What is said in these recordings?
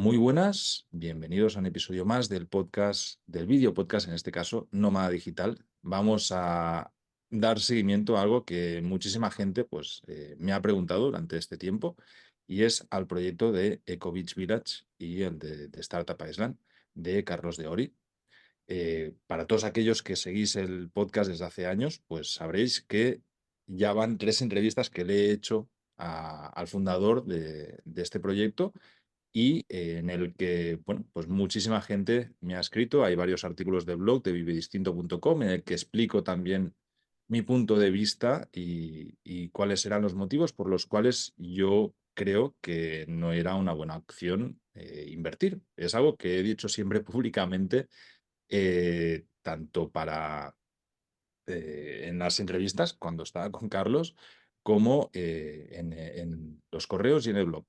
Muy buenas, bienvenidos a un episodio más del podcast, del vídeo podcast, en este caso, Nómada Digital. Vamos a dar seguimiento a algo que muchísima gente me ha preguntado durante este tiempo y es al proyecto de Eco Beach Village y el de Startup Island de Carlos de Ori. Para todos aquellos que seguís el podcast desde hace años, pues sabréis que ya van 3 entrevistas que le he hecho al fundador de este proyecto y en el que, bueno, pues muchísima gente me ha escrito. Hay varios artículos de blog de vivedistinto.com en el que explico también mi punto de vista y cuáles eran los motivos por los cuales yo creo que no era una buena opción invertir. Es algo que he dicho siempre públicamente, tanto en las entrevistas cuando estaba con Carlos, como en los correos y en el blog.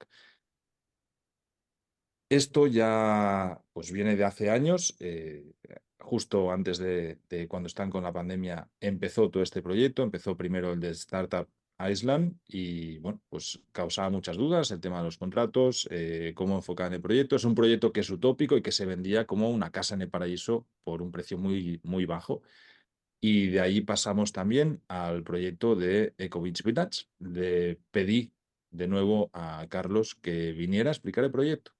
Esto ya pues viene de hace años. Justo antes de cuando están con la pandemia empezó todo este proyecto. Empezó primero el de Startup Island y bueno, pues causaba muchas dudas el tema de los contratos, cómo enfocar el proyecto. Es un proyecto que es utópico y que se vendía como una casa en el paraíso por un precio muy, muy bajo. Y de ahí pasamos también al proyecto de Eco Beach Village. Le pedí de nuevo a Carlos que viniera a explicar el proyecto.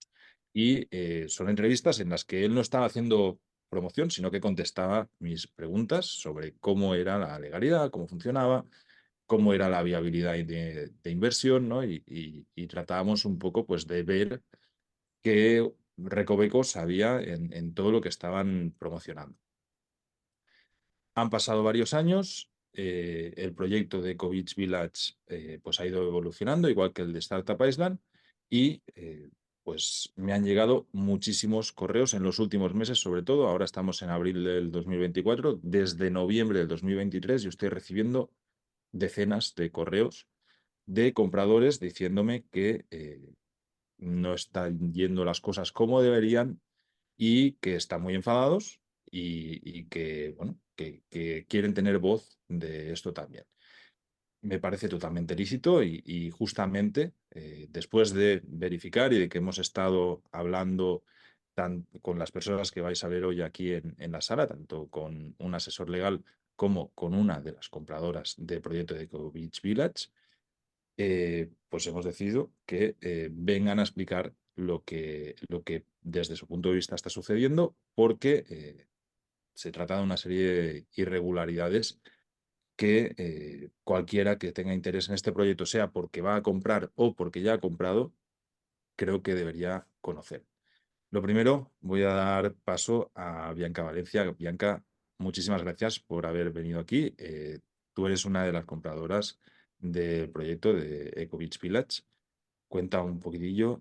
Y son entrevistas en las que él no estaba haciendo promoción, sino que contestaba mis preguntas sobre cómo era la legalidad, cómo funcionaba, cómo era la viabilidad de inversión, ¿no? Y tratábamos un poco pues, de ver qué recovecos había en todo lo que estaban promocionando. Han pasado varios años, el proyecto de Eco Beach Village pues ha ido evolucionando, igual que el de Startup Island, y pues me han llegado muchísimos correos en los últimos meses, sobre todo. Ahora estamos en abril del 2024, desde noviembre del 2023 yo estoy recibiendo decenas de correos de compradores diciéndome que no están yendo las cosas como deberían y que están muy enfadados y que, bueno, que quieren tener voz de esto también. Me parece totalmente lícito y justamente después de verificar y de que hemos estado hablando con las personas que vais a ver hoy aquí en la sala, tanto con un asesor legal como con una de las compradoras del proyecto de Eco Beach Village, pues hemos decidido que vengan a explicar lo que desde su punto de vista está sucediendo, porque se trata de una serie de irregularidades que cualquiera que tenga interés en este proyecto, sea porque va a comprar o porque ya ha comprado, creo que debería conocer. Lo primero, voy a dar paso a Bianca Valencia. Bianca, muchísimas gracias por haber venido aquí. Tú eres una de las compradoras del proyecto de Eco Beach Village. Cuenta un poquitillo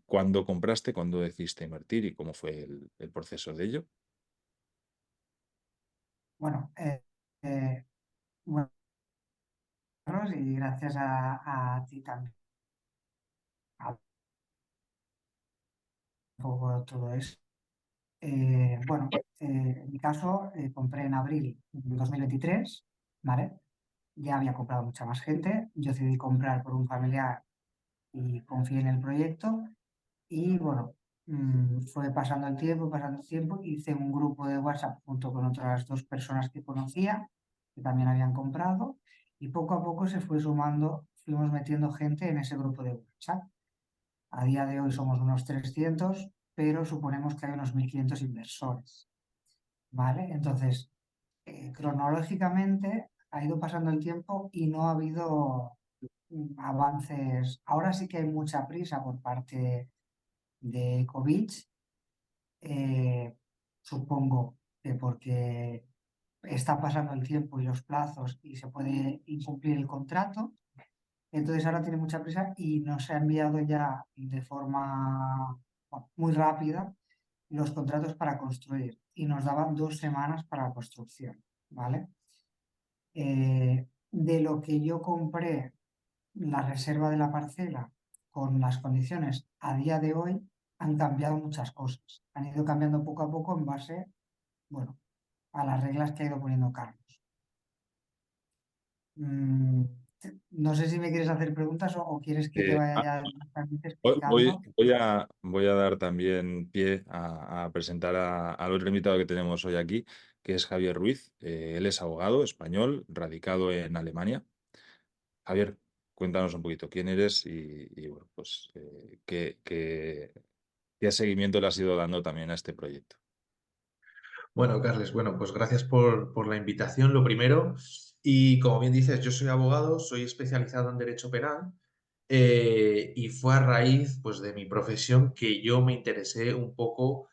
cuándo compraste, cuándo decidiste invertir y cómo fue el proceso de ello. Bueno, bueno, Carlos, y gracias a ti también a un poco todo eso. En mi caso, compré en abril de 2023, ¿vale? Ya había comprado mucha más gente. Yo decidí comprar por un familiar y confié en el proyecto. Y bueno, fue pasando el tiempo, hice un grupo de WhatsApp junto con otras dos personas que conocía, que también habían comprado, y poco a poco se fue sumando, fuimos metiendo gente en ese grupo de WhatsApp. A día de hoy somos unos 300, pero suponemos que hay unos 1.500 inversores, ¿vale? Entonces, cronológicamente ha ido pasando el tiempo y no ha habido avances. Ahora sí que hay mucha prisa por parte de Ecovich. Supongo que porque está pasando el tiempo y los plazos y se puede incumplir el contrato. Entonces ahora tiene mucha prisa y nos ha enviado ya de forma muy rápida los contratos para construir y nos daban 2 semanas para la construcción, ¿vale? De lo que yo compré, la reserva de la parcela con las condiciones a día de hoy han cambiado muchas cosas. Han ido cambiando poco a poco en base, bueno, a las reglas que ha ido poniendo Carlos. Mm, No sé si me quieres hacer preguntas o quieres que te vaya ya directamente explicando. Voy a dar también pie a presentar al otro invitado que tenemos hoy aquí, que es Javier Ruiz. Él es abogado español, radicado en Alemania. Javier, cuéntanos un poquito quién eres y, bueno, pues qué seguimiento le has ido dando también a este proyecto. Bueno, Carles, bueno, pues gracias por la invitación, lo primero. Y como bien dices, yo soy abogado, soy especializado en derecho penal y fue a raíz pues, de mi profesión que yo me interesé un poco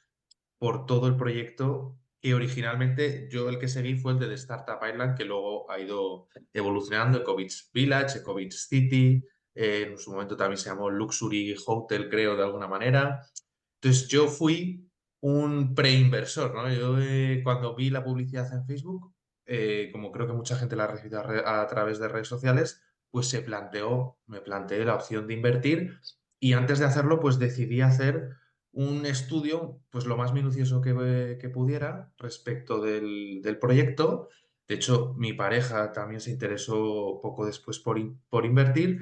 por todo el proyecto que originalmente yo el que seguí fue el de The Startup Island, que luego ha ido evolucionando, Ecovitz Village, Ecovitz City, en su momento también se llamó Luxury Hotel, creo, de alguna manera. Entonces yo fui un preinversor, ¿no? Yo cuando vi la publicidad en Facebook, como creo que mucha gente la ha recibido a través de redes sociales, pues me planteé la opción de invertir y antes de hacerlo, pues decidí hacer un estudio, pues lo más minucioso que pudiera respecto del proyecto. De hecho, mi pareja también se interesó poco después por invertir.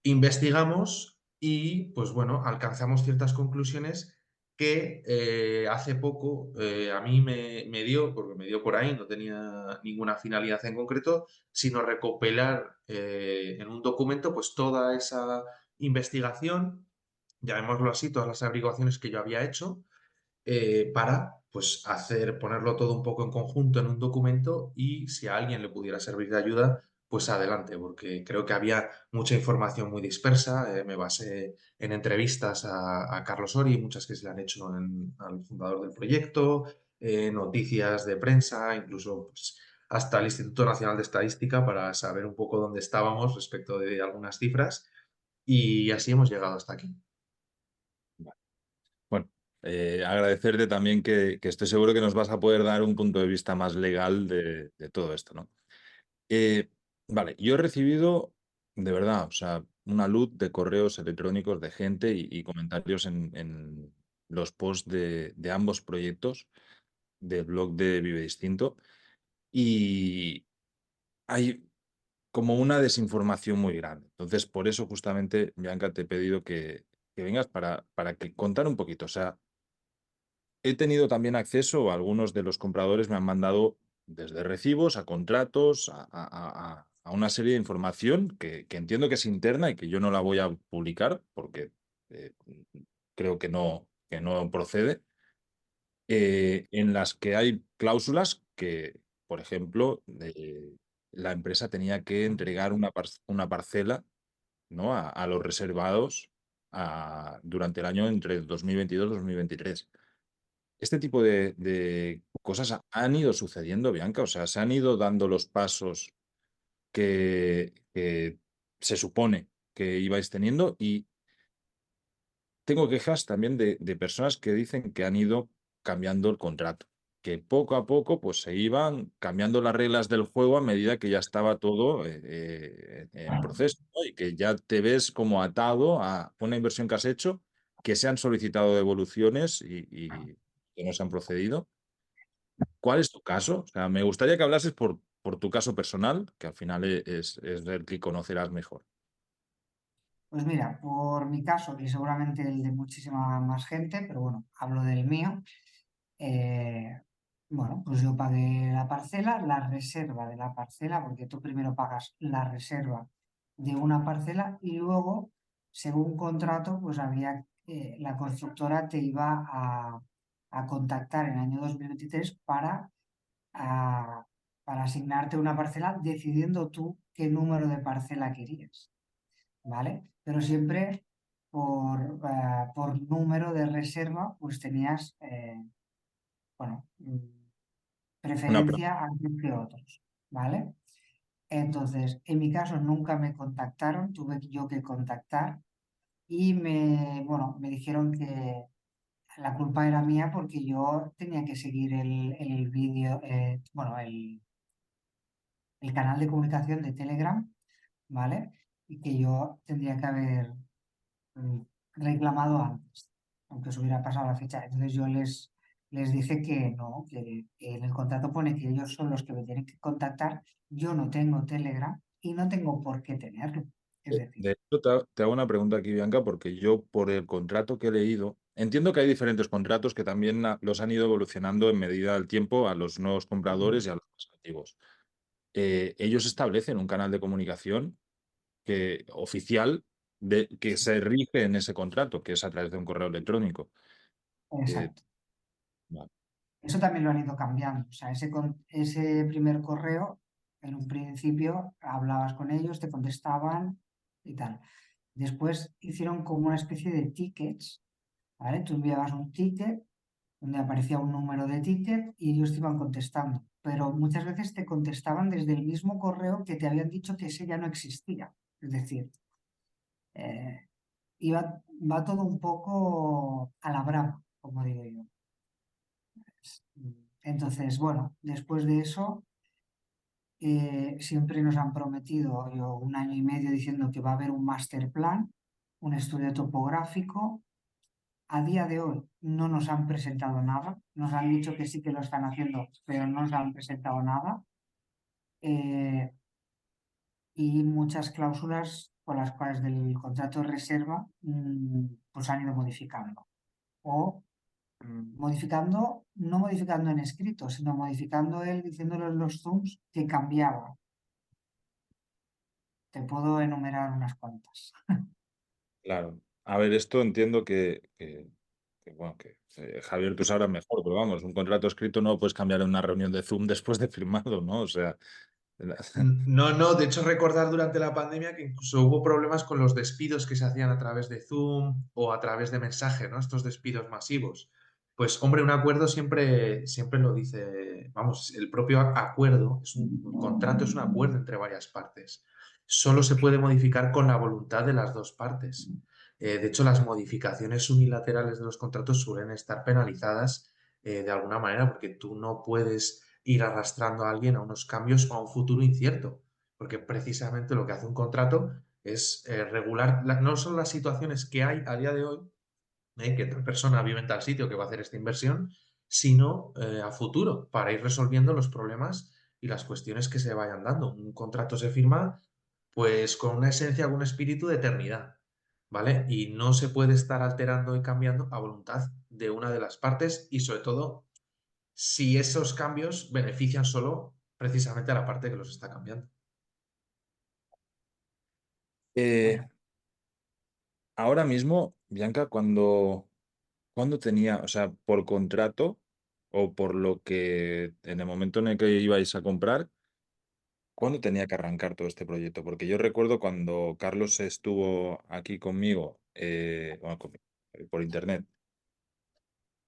Investigamos y, pues bueno, alcanzamos ciertas conclusiones que hace poco a mí me dio, porque me dio por ahí, no tenía ninguna finalidad en concreto, sino recopilar en un documento pues toda esa investigación, llamémoslo así, todas las averiguaciones que yo había hecho para pues ponerlo todo un poco en conjunto en un documento y si a alguien le pudiera servir de ayuda, pues adelante, porque creo que había mucha información muy dispersa. Me basé en entrevistas a Carlos Ori, muchas que se le han hecho al fundador del proyecto, noticias de prensa, incluso pues, hasta el Instituto Nacional de Estadística para saber un poco dónde estábamos respecto de algunas cifras y así hemos llegado hasta aquí. Bueno, agradecerte también que estoy seguro que nos vas a poder dar un punto de vista más legal de todo esto, ¿no? Eh, vale, yo he recibido, de verdad, o sea, una luz de correos electrónicos de gente y comentarios en los posts de ambos proyectos del blog de Vive Distinto y hay como una desinformación muy grande. Entonces, por eso justamente, Bianca, te he pedido que vengas para que contar un poquito. O sea, he tenido también acceso, algunos de los compradores me han mandado desde recibos a contratos, a una serie de información que entiendo que es interna y que yo no la voy a publicar porque eh, creo que no procede, en las que hay cláusulas que, por ejemplo, la empresa tenía que entregar una parcela, ¿no? A los reservados durante el año entre 2022 y 2023. Este tipo de cosas han ido sucediendo, Bianca, o sea, se han ido dando los pasos que se supone que ibais teniendo y tengo quejas también de personas que dicen que han ido cambiando el contrato, que poco a poco pues se iban cambiando las reglas del juego a medida que ya estaba todo en proceso, ¿no? Y que ya te ves como atado a una inversión que has hecho, que se han solicitado devoluciones y que no se han procedido. ¿Cuál es tu caso? O sea, me gustaría que hablases por tu caso personal, que al final es el que conocerás mejor. Pues mira, por mi caso y seguramente el de muchísima más gente, pero bueno, hablo del mío. eh, bueno, pues yo pagué la parcela, la reserva de la parcela, porque tú primero pagas la reserva de una parcela y luego, según contrato, pues había, la constructora te iba a contactar en el año 2023 a- para asignarte una parcela, decidiendo tú qué número de parcela querías. ¿Vale? Pero siempre por número de reserva, pues tenías, bueno, Una preferencia antes que otros, ¿vale? Entonces, en mi caso nunca me contactaron, tuve yo que contactar y bueno, me dijeron que la culpa era mía porque yo tenía que seguir el vídeo, bueno, el canal de comunicación de Telegram, ¿vale? Y que yo tendría que haber mm, reclamado antes, aunque se hubiera pasado la fecha. Entonces yo les dije que no, que en el contrato pone que ellos son los que me tienen que contactar. Yo no tengo Telegram y no tengo por qué tenerlo. Es decir, De hecho, te hago una pregunta aquí, Bianca, porque yo por el contrato que he leído, entiendo que hay diferentes contratos que también los han ido evolucionando en medida del tiempo a los nuevos compradores y a los más antiguos. Ellos establecen un canal de comunicación oficial que se rige en ese contrato, que es a través de un correo electrónico. Eh, exacto. vale, Eso también lo han ido cambiando. O sea, ese primer correo, en un principio hablabas con ellos, te contestaban y tal. Después hicieron como una especie de tickets, ¿vale? Tú enviabas un ticket donde aparecía un número de ticket y ellos te iban contestando. Pero muchas veces te contestaban desde el mismo correo que te habían dicho que ese ya no existía. Es decir, eh, va todo un poco a la brava, como digo yo. Entonces, bueno, después de eso, siempre nos han prometido yo, un año y medio diciendo que va a haber un master plan, un estudio topográfico. A día de hoy no nos han presentado nada, nos han dicho que sí que lo están haciendo, pero no nos han presentado nada. Eh, y muchas cláusulas con las cuales del contrato de reserva pues han ido modificando. O modificando, no modificando en escrito, sino modificando él diciéndole en los Zooms que cambiaba. Te puedo enumerar unas cuantas. claro. A ver, esto entiendo bueno, Javier, tú sabrás mejor, pero vamos, un contrato escrito no lo puedes cambiar en una reunión de Zoom después de firmado, ¿no? O sea, No, no, de hecho recordar durante la pandemia que incluso hubo problemas con los despidos que se hacían a través de Zoom o a través de mensaje, ¿no? Estos despidos masivos. Pues hombre, un acuerdo siempre lo dice, vamos, el propio acuerdo, un contrato es un acuerdo entre varias partes. Solo se puede modificar con la voluntad de las dos partes. De hecho, las modificaciones unilaterales de los contratos suelen estar penalizadas de alguna manera porque tú no puedes ir arrastrando a alguien a unos cambios o a un futuro incierto, porque precisamente lo que hace un contrato es regular no solo las situaciones que hay a día de hoy, que tal persona vive en tal sitio que va a hacer esta inversión, sino a futuro, para ir resolviendo los problemas y las cuestiones que se vayan dando. Un contrato se firma pues con una esencia, con un espíritu de eternidad, ¿vale? Y no se puede estar alterando y cambiando a voluntad de una de las partes y sobre todo si esos cambios benefician solo precisamente a la parte que los está cambiando. eh, ahora mismo, Bianca, cuando tenía, o sea, por contrato o por lo que en el momento en el que ibais a comprar, ¿cuándo tenía que arrancar todo este proyecto? Porque yo recuerdo cuando Carlos estuvo aquí conmigo, bueno, por internet,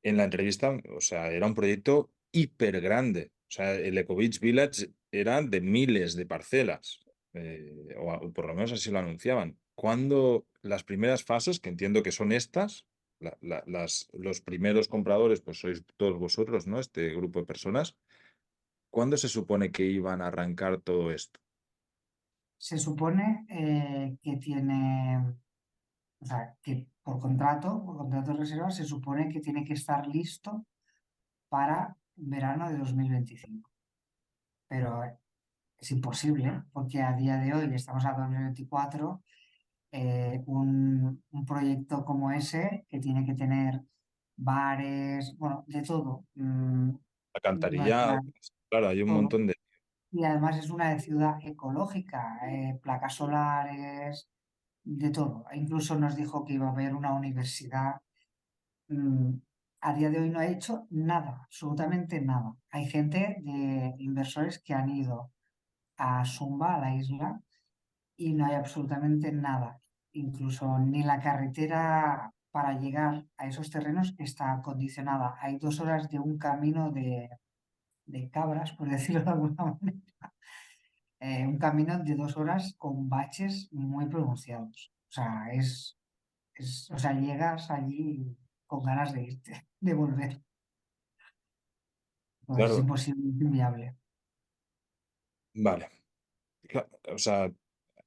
en la entrevista, o sea, era un proyecto hiper grande. O sea, el Eco Beach Village era de miles de parcelas, o por lo menos así lo anunciaban. Cuando las primeras fases, que entiendo que son estas, los primeros compradores, pues sois todos vosotros, ¿no? Este grupo de personas, ¿cuándo se supone que iban a arrancar todo esto? Se supone que tiene, o sea, que por contrato de reserva, se supone que tiene que estar listo para verano de 2025. Pero es imposible, porque a día de hoy estamos a 2024, un proyecto como ese, que tiene que tener bares, bueno, de todo, una Alcantarillado, ciudad, claro, hay un todo. montón de... Y además es una ciudad ecológica, placas solares, de todo. E incluso nos dijo que iba a haber una universidad. mm, a día de hoy no ha hecho nada, absolutamente nada. Hay gente de inversores que han ido a Sumba, a la isla, y no hay absolutamente nada. Incluso ni la carretera para llegar a esos terrenos está acondicionada. Hay 2 horas de un camino de cabras, por decirlo de alguna manera. Un camino de 2 horas con baches muy pronunciados. O sea, o sea, llegas allí con ganas de irte, de volver. Pues es Claro, imposible, es inviable. vale. O sea,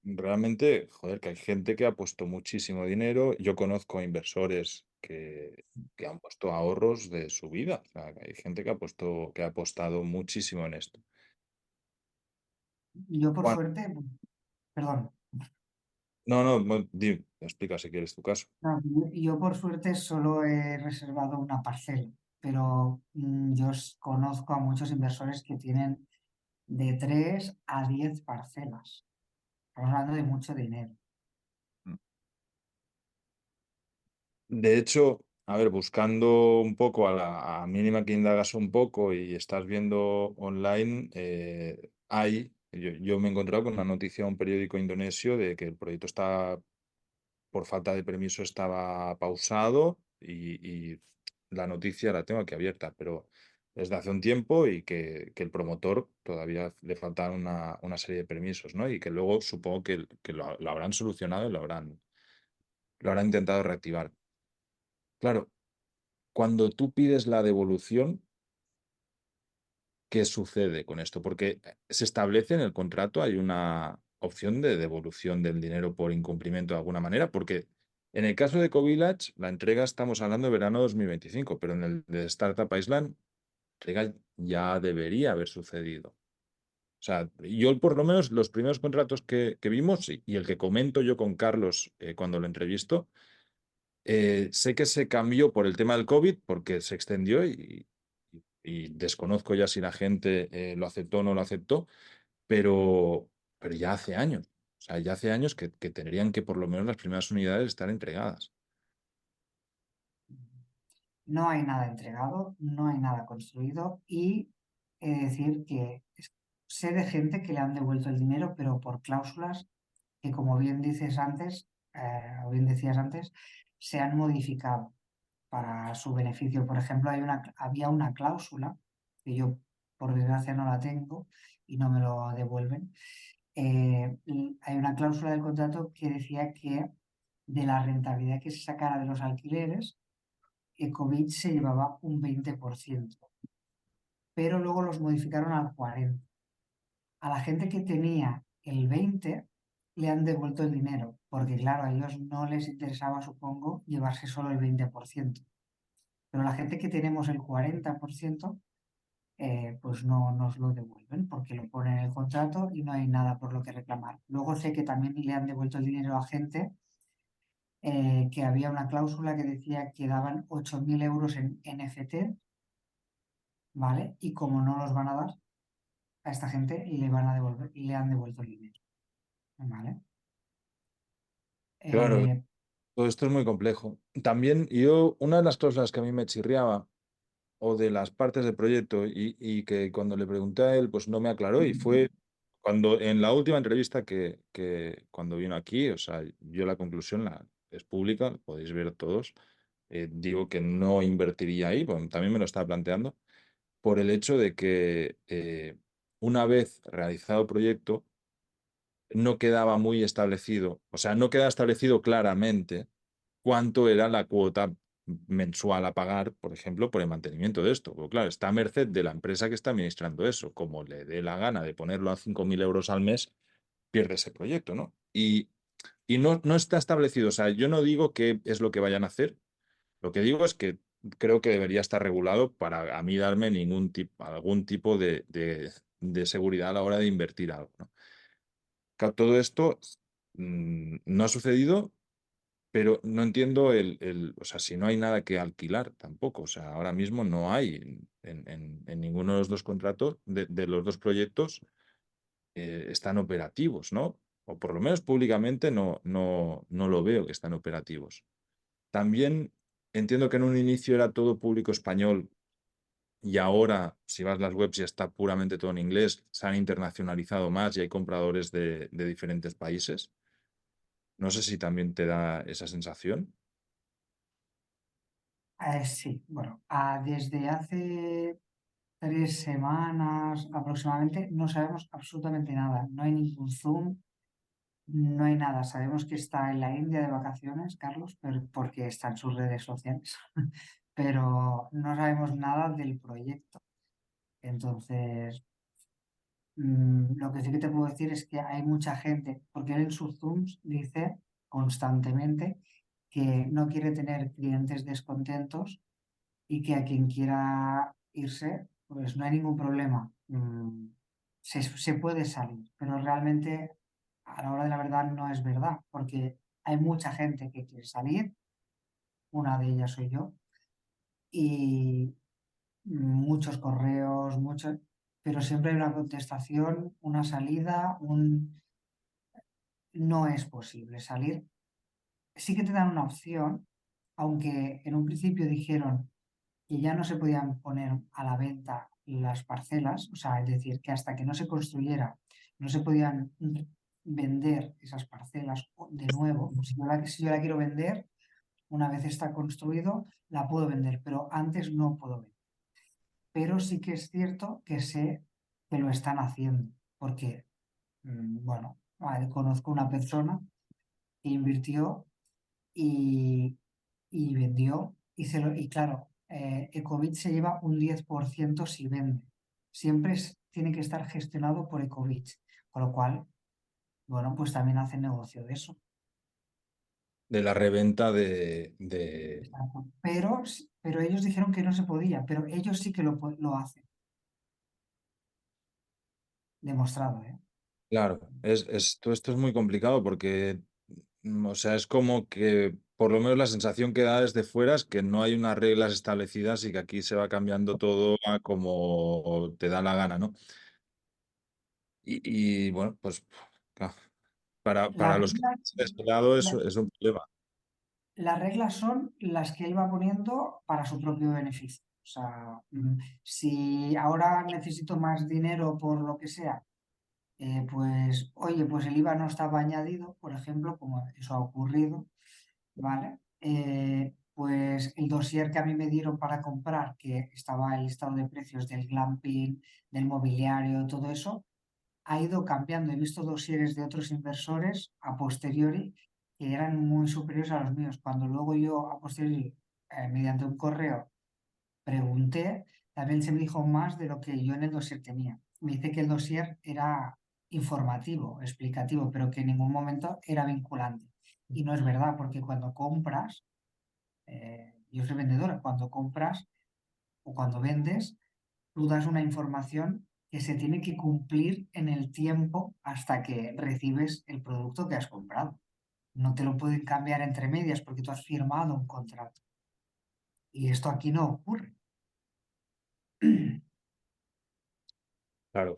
realmente, joder, que hay gente que ha puesto muchísimo dinero. Yo conozco inversores que han puesto ahorros de su vida. O sea, que hay gente que ha apostado muchísimo en esto. Yo, por ¿Cuán- suerte, Perdón. No, explica si quieres tu caso. No, yo por suerte solo he reservado una parcela, pero yo conozco a muchos inversores que tienen de 3 a 10 parcelas. Estamos hablando de mucho dinero. De hecho, a ver, buscando un poco a mínima que indagas un poco y estás viendo online, yo me he encontrado con una noticia de un periódico indonesio de que el proyecto está, por falta de permiso, estaba pausado y la noticia la tengo aquí abierta, pero desde hace un tiempo y que el promotor todavía le faltan una serie de permisos, ¿no? Y que luego supongo que lo habrán solucionado y lo habrán intentado reactivar. Claro, cuando tú pides la devolución, ¿qué sucede con esto? Porque se establece en el contrato, hay una opción de devolución del dinero por incumplimiento de alguna manera, porque en el caso de Covillage, la entrega estamos hablando de verano 2025, pero en el de Startup Island, la entrega ya debería haber sucedido. O sea, yo por lo menos los primeros contratos que vimos y el que comento yo con Carlos cuando lo entrevisto, sé que se cambió por el tema del COVID porque se extendió y desconozco ya si la gente lo aceptó o no lo aceptó, pero ya hace años. O sea, ya hace años que tendrían que por lo menos las primeras unidades estar entregadas. No hay nada entregado, no hay nada construido y he de decir que sé de gente que le han devuelto el dinero, pero por cláusulas que, como bien dices antes, o bien decías antes, se han modificado para su beneficio. Por ejemplo, había una cláusula que yo, por desgracia, no la tengo y no me lo devuelven. Hay una cláusula del contrato que decía que de la rentabilidad que se sacara de los alquileres, Ecovid se llevaba un 20%, pero luego los modificaron al 40%. A la gente que tenía el 20% le han devuelto el dinero, porque claro, a ellos no les interesaba, supongo, llevarse solo el 20%. Pero la gente que tenemos el 40%, pues no nos lo devuelven porque lo ponen en el contrato y no hay nada por lo que reclamar. Luego sé que también le han devuelto el dinero a gente que había una cláusula que decía que daban 8.000 euros en NFT, ¿vale? Y como no los van a dar, a esta gente le han devuelto el dinero, ¿vale? Claro, Eh, todo esto es muy complejo. También una de las cosas que a mí me chirriaba, o de las partes del proyecto, y que cuando le pregunté a él, pues no me aclaró, y fue cuando en la última entrevista que cuando vino aquí, o sea, yo la conclusión es pública, la podéis ver todos, digo que no invertiría ahí, bueno, también me lo estaba planteando, por el hecho de que una vez realizado el proyecto, no quedaba muy establecido, o sea, no quedaba establecido claramente cuánto era la cuota mensual a pagar, por ejemplo, por el mantenimiento de esto. Porque claro, está a merced de la empresa que está administrando eso. Como le dé la gana de ponerlo a 5.000 euros al mes, pierde ese proyecto, ¿no? Y no está establecido. O sea, yo no digo qué es lo que vayan a hacer. Lo que digo es que creo que debería estar regulado para a mí darme algún tipo de seguridad a la hora de invertir algo, ¿no? Claro, todo esto no ha sucedido, pero no entiendo o sea, si no hay nada que alquilar tampoco. O sea, ahora mismo no hay en ninguno de los dos contratos, de los dos proyectos, están operativos, ¿no? O por lo menos públicamente no lo veo que están operativos. También entiendo que en un inicio era todo público español y ahora, si vas a las webs, ya está puramente todo en inglés. Se han internacionalizado más y hay compradores de diferentes países. No sé si también te da esa sensación. sí, bueno, desde hace 3 semanas aproximadamente no sabemos absolutamente nada. No hay ningún Zoom, no hay nada. Sabemos que está en la India de vacaciones, Carlos, porque está en sus redes sociales, pero no sabemos nada del proyecto. Entonces, lo que sí que te puedo decir es que hay mucha gente, porque él en sus Zooms dice constantemente que no quiere tener clientes descontentos y que a quien quiera irse, pues no hay ningún problema. Se puede salir, pero realmente a la hora de la verdad no es verdad, porque hay mucha gente que quiere salir, una de ellas soy yo, y muchos correos, pero siempre hay una contestación, una salida, no es posible salir. Sí que te dan una opción, aunque en un principio dijeron que ya no se podían poner a la venta las parcelas, o sea, es decir, que hasta que no se construyera no se podían vender esas parcelas de nuevo. Si yo la quiero vender, una vez está construido, la puedo vender, pero antes no puedo vender. Pero sí que es cierto que sé que lo están haciendo, porque, bueno, conozco una persona que invirtió y, y vendió, y claro, Ecovit se lleva un 10% si vende. Siempre tiene que estar gestionado por Ecovit, con lo cual, bueno, pues también hace negocio de eso. De la reventa de. Exacto. Pero ellos dijeron que no se podía, pero ellos sí que lo hacen, demostrado, ¿eh? Claro, todo esto es muy complicado porque, o sea, es como que por lo menos la sensación que da desde fuera es que no hay unas reglas establecidas y que aquí se va cambiando todo a como te da la gana, ¿no? Bueno, pues claro, para Las los que reglas, están de este lado la- es un problema. las reglas son las que él va poniendo para su propio beneficio. O sea, si ahora necesito más dinero por lo que sea, pues, oye, pues el IVA no estaba añadido, por ejemplo, como eso ha ocurrido, ¿vale? Pues el dossier que a mí me dieron para comprar, que estaba el listado de precios del glamping, del mobiliario, todo eso, ha ido cambiando. He visto dosieres de otros inversores a posteriori que eran muy superiores a los míos. Cuando luego yo a posteriori, mediante un correo, pregunté, también se me dijo más de lo que yo en el dossier tenía. Me dice que el dossier era informativo, explicativo, pero que en ningún momento era vinculante. Y no es verdad, porque cuando compras, yo soy vendedora, cuando compras o cuando vendes, tú das una información que se tiene que cumplir en el tiempo hasta que recibes el producto que has comprado. No te lo pueden cambiar entre medias porque tú has firmado un contrato. Y esto aquí no ocurre. Claro,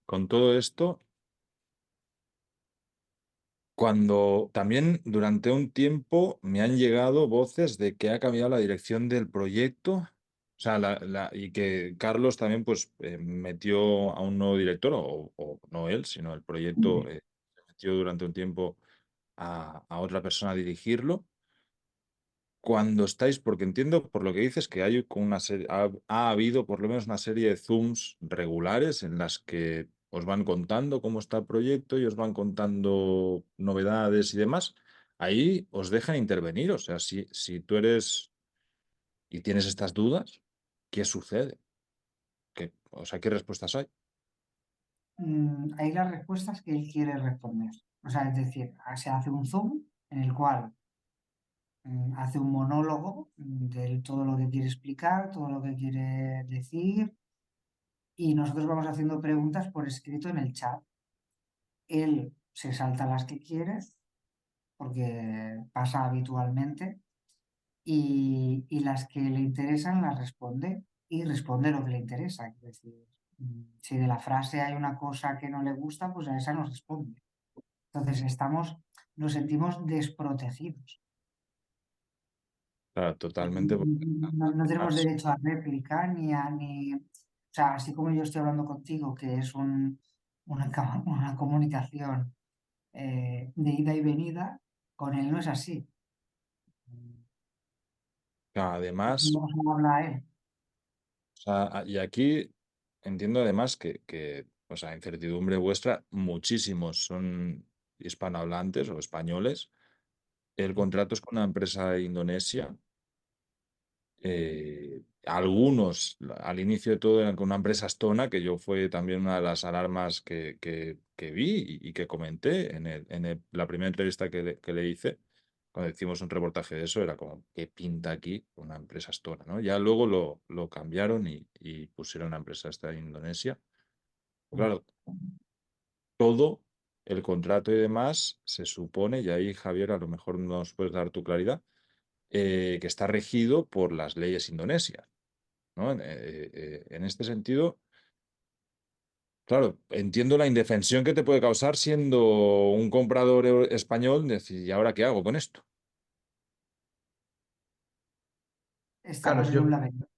con todo esto, cuando también durante un tiempo me han llegado voces de que ha cambiado la dirección del proyecto, o sea, y que Carlos también pues metió a un nuevo director, o no él, sino el proyecto se metió durante un tiempo a otra persona a dirigirlo. Cuando estáis, porque entiendo por lo que dices que hay con una serie, ha habido por lo menos una serie de Zooms regulares en las que os van contando cómo está el proyecto y os van contando novedades y demás. Ahí os dejan intervenir. O sea, si tú eres y tienes estas dudas, ¿qué sucede? O sea, ¿qué respuestas hay? Hay las respuestas que él quiere responder. O sea, es decir, se hace un Zoom en el cual hace un monólogo de todo lo que quiere explicar, todo lo que quiere decir, y nosotros vamos haciendo preguntas por escrito en el chat. Él se salta las que quiere, porque pasa habitualmente, y las que le interesan las responde, y responde lo que le interesa. Es decir, si de la frase hay una cosa que no le gusta, pues a esa no responde. Entonces nos sentimos desprotegidos. Claro, totalmente. Porque No tenemos además, derecho a réplica o sea, así como yo estoy hablando contigo, que es una comunicación de ida y venida, con él no es así. además, No habla él. o sea, y aquí entiendo además o sea, incertidumbre vuestra, muchísimos son hispanohablantes o españoles. El contrato es con una empresa de Indonesia. Algunos, al inicio de todo, eran con una empresa estona, que yo fue también una de las alarmas que vi y que comenté la primera entrevista que le hice. Cuando hicimos un reportaje de eso, era como, ¿qué pinta aquí una empresa estona, ¿no? Ya luego lo cambiaron y pusieron una empresa esta en Indonesia. Claro, todo el contrato y demás se supone, y ahí Javier a lo mejor nos puedes dar tu claridad, que está regido por las leyes indonesias, ¿no? En este sentido, claro, entiendo la indefensión que te puede causar siendo un comprador español, decir, ¿y ahora qué hago con esto? Estamos Carlos, en un yo, laberinto.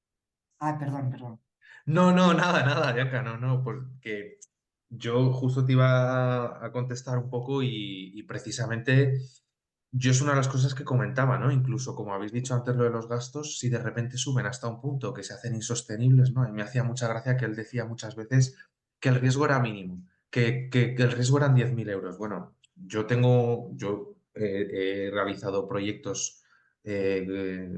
Ah, perdón, perdón. no, no, nada, nada, Bianca, no, no, porque yo justo te iba a contestar un poco y precisamente yo es una de las cosas que comentaba, ¿no? Incluso como habéis dicho antes lo de los gastos, si de repente suben hasta un punto que se hacen insostenibles, ¿no? Y me hacía mucha gracia que él decía muchas veces que el riesgo era mínimo, que el riesgo eran 10.000 euros. Bueno, yo he realizado proyectos eh,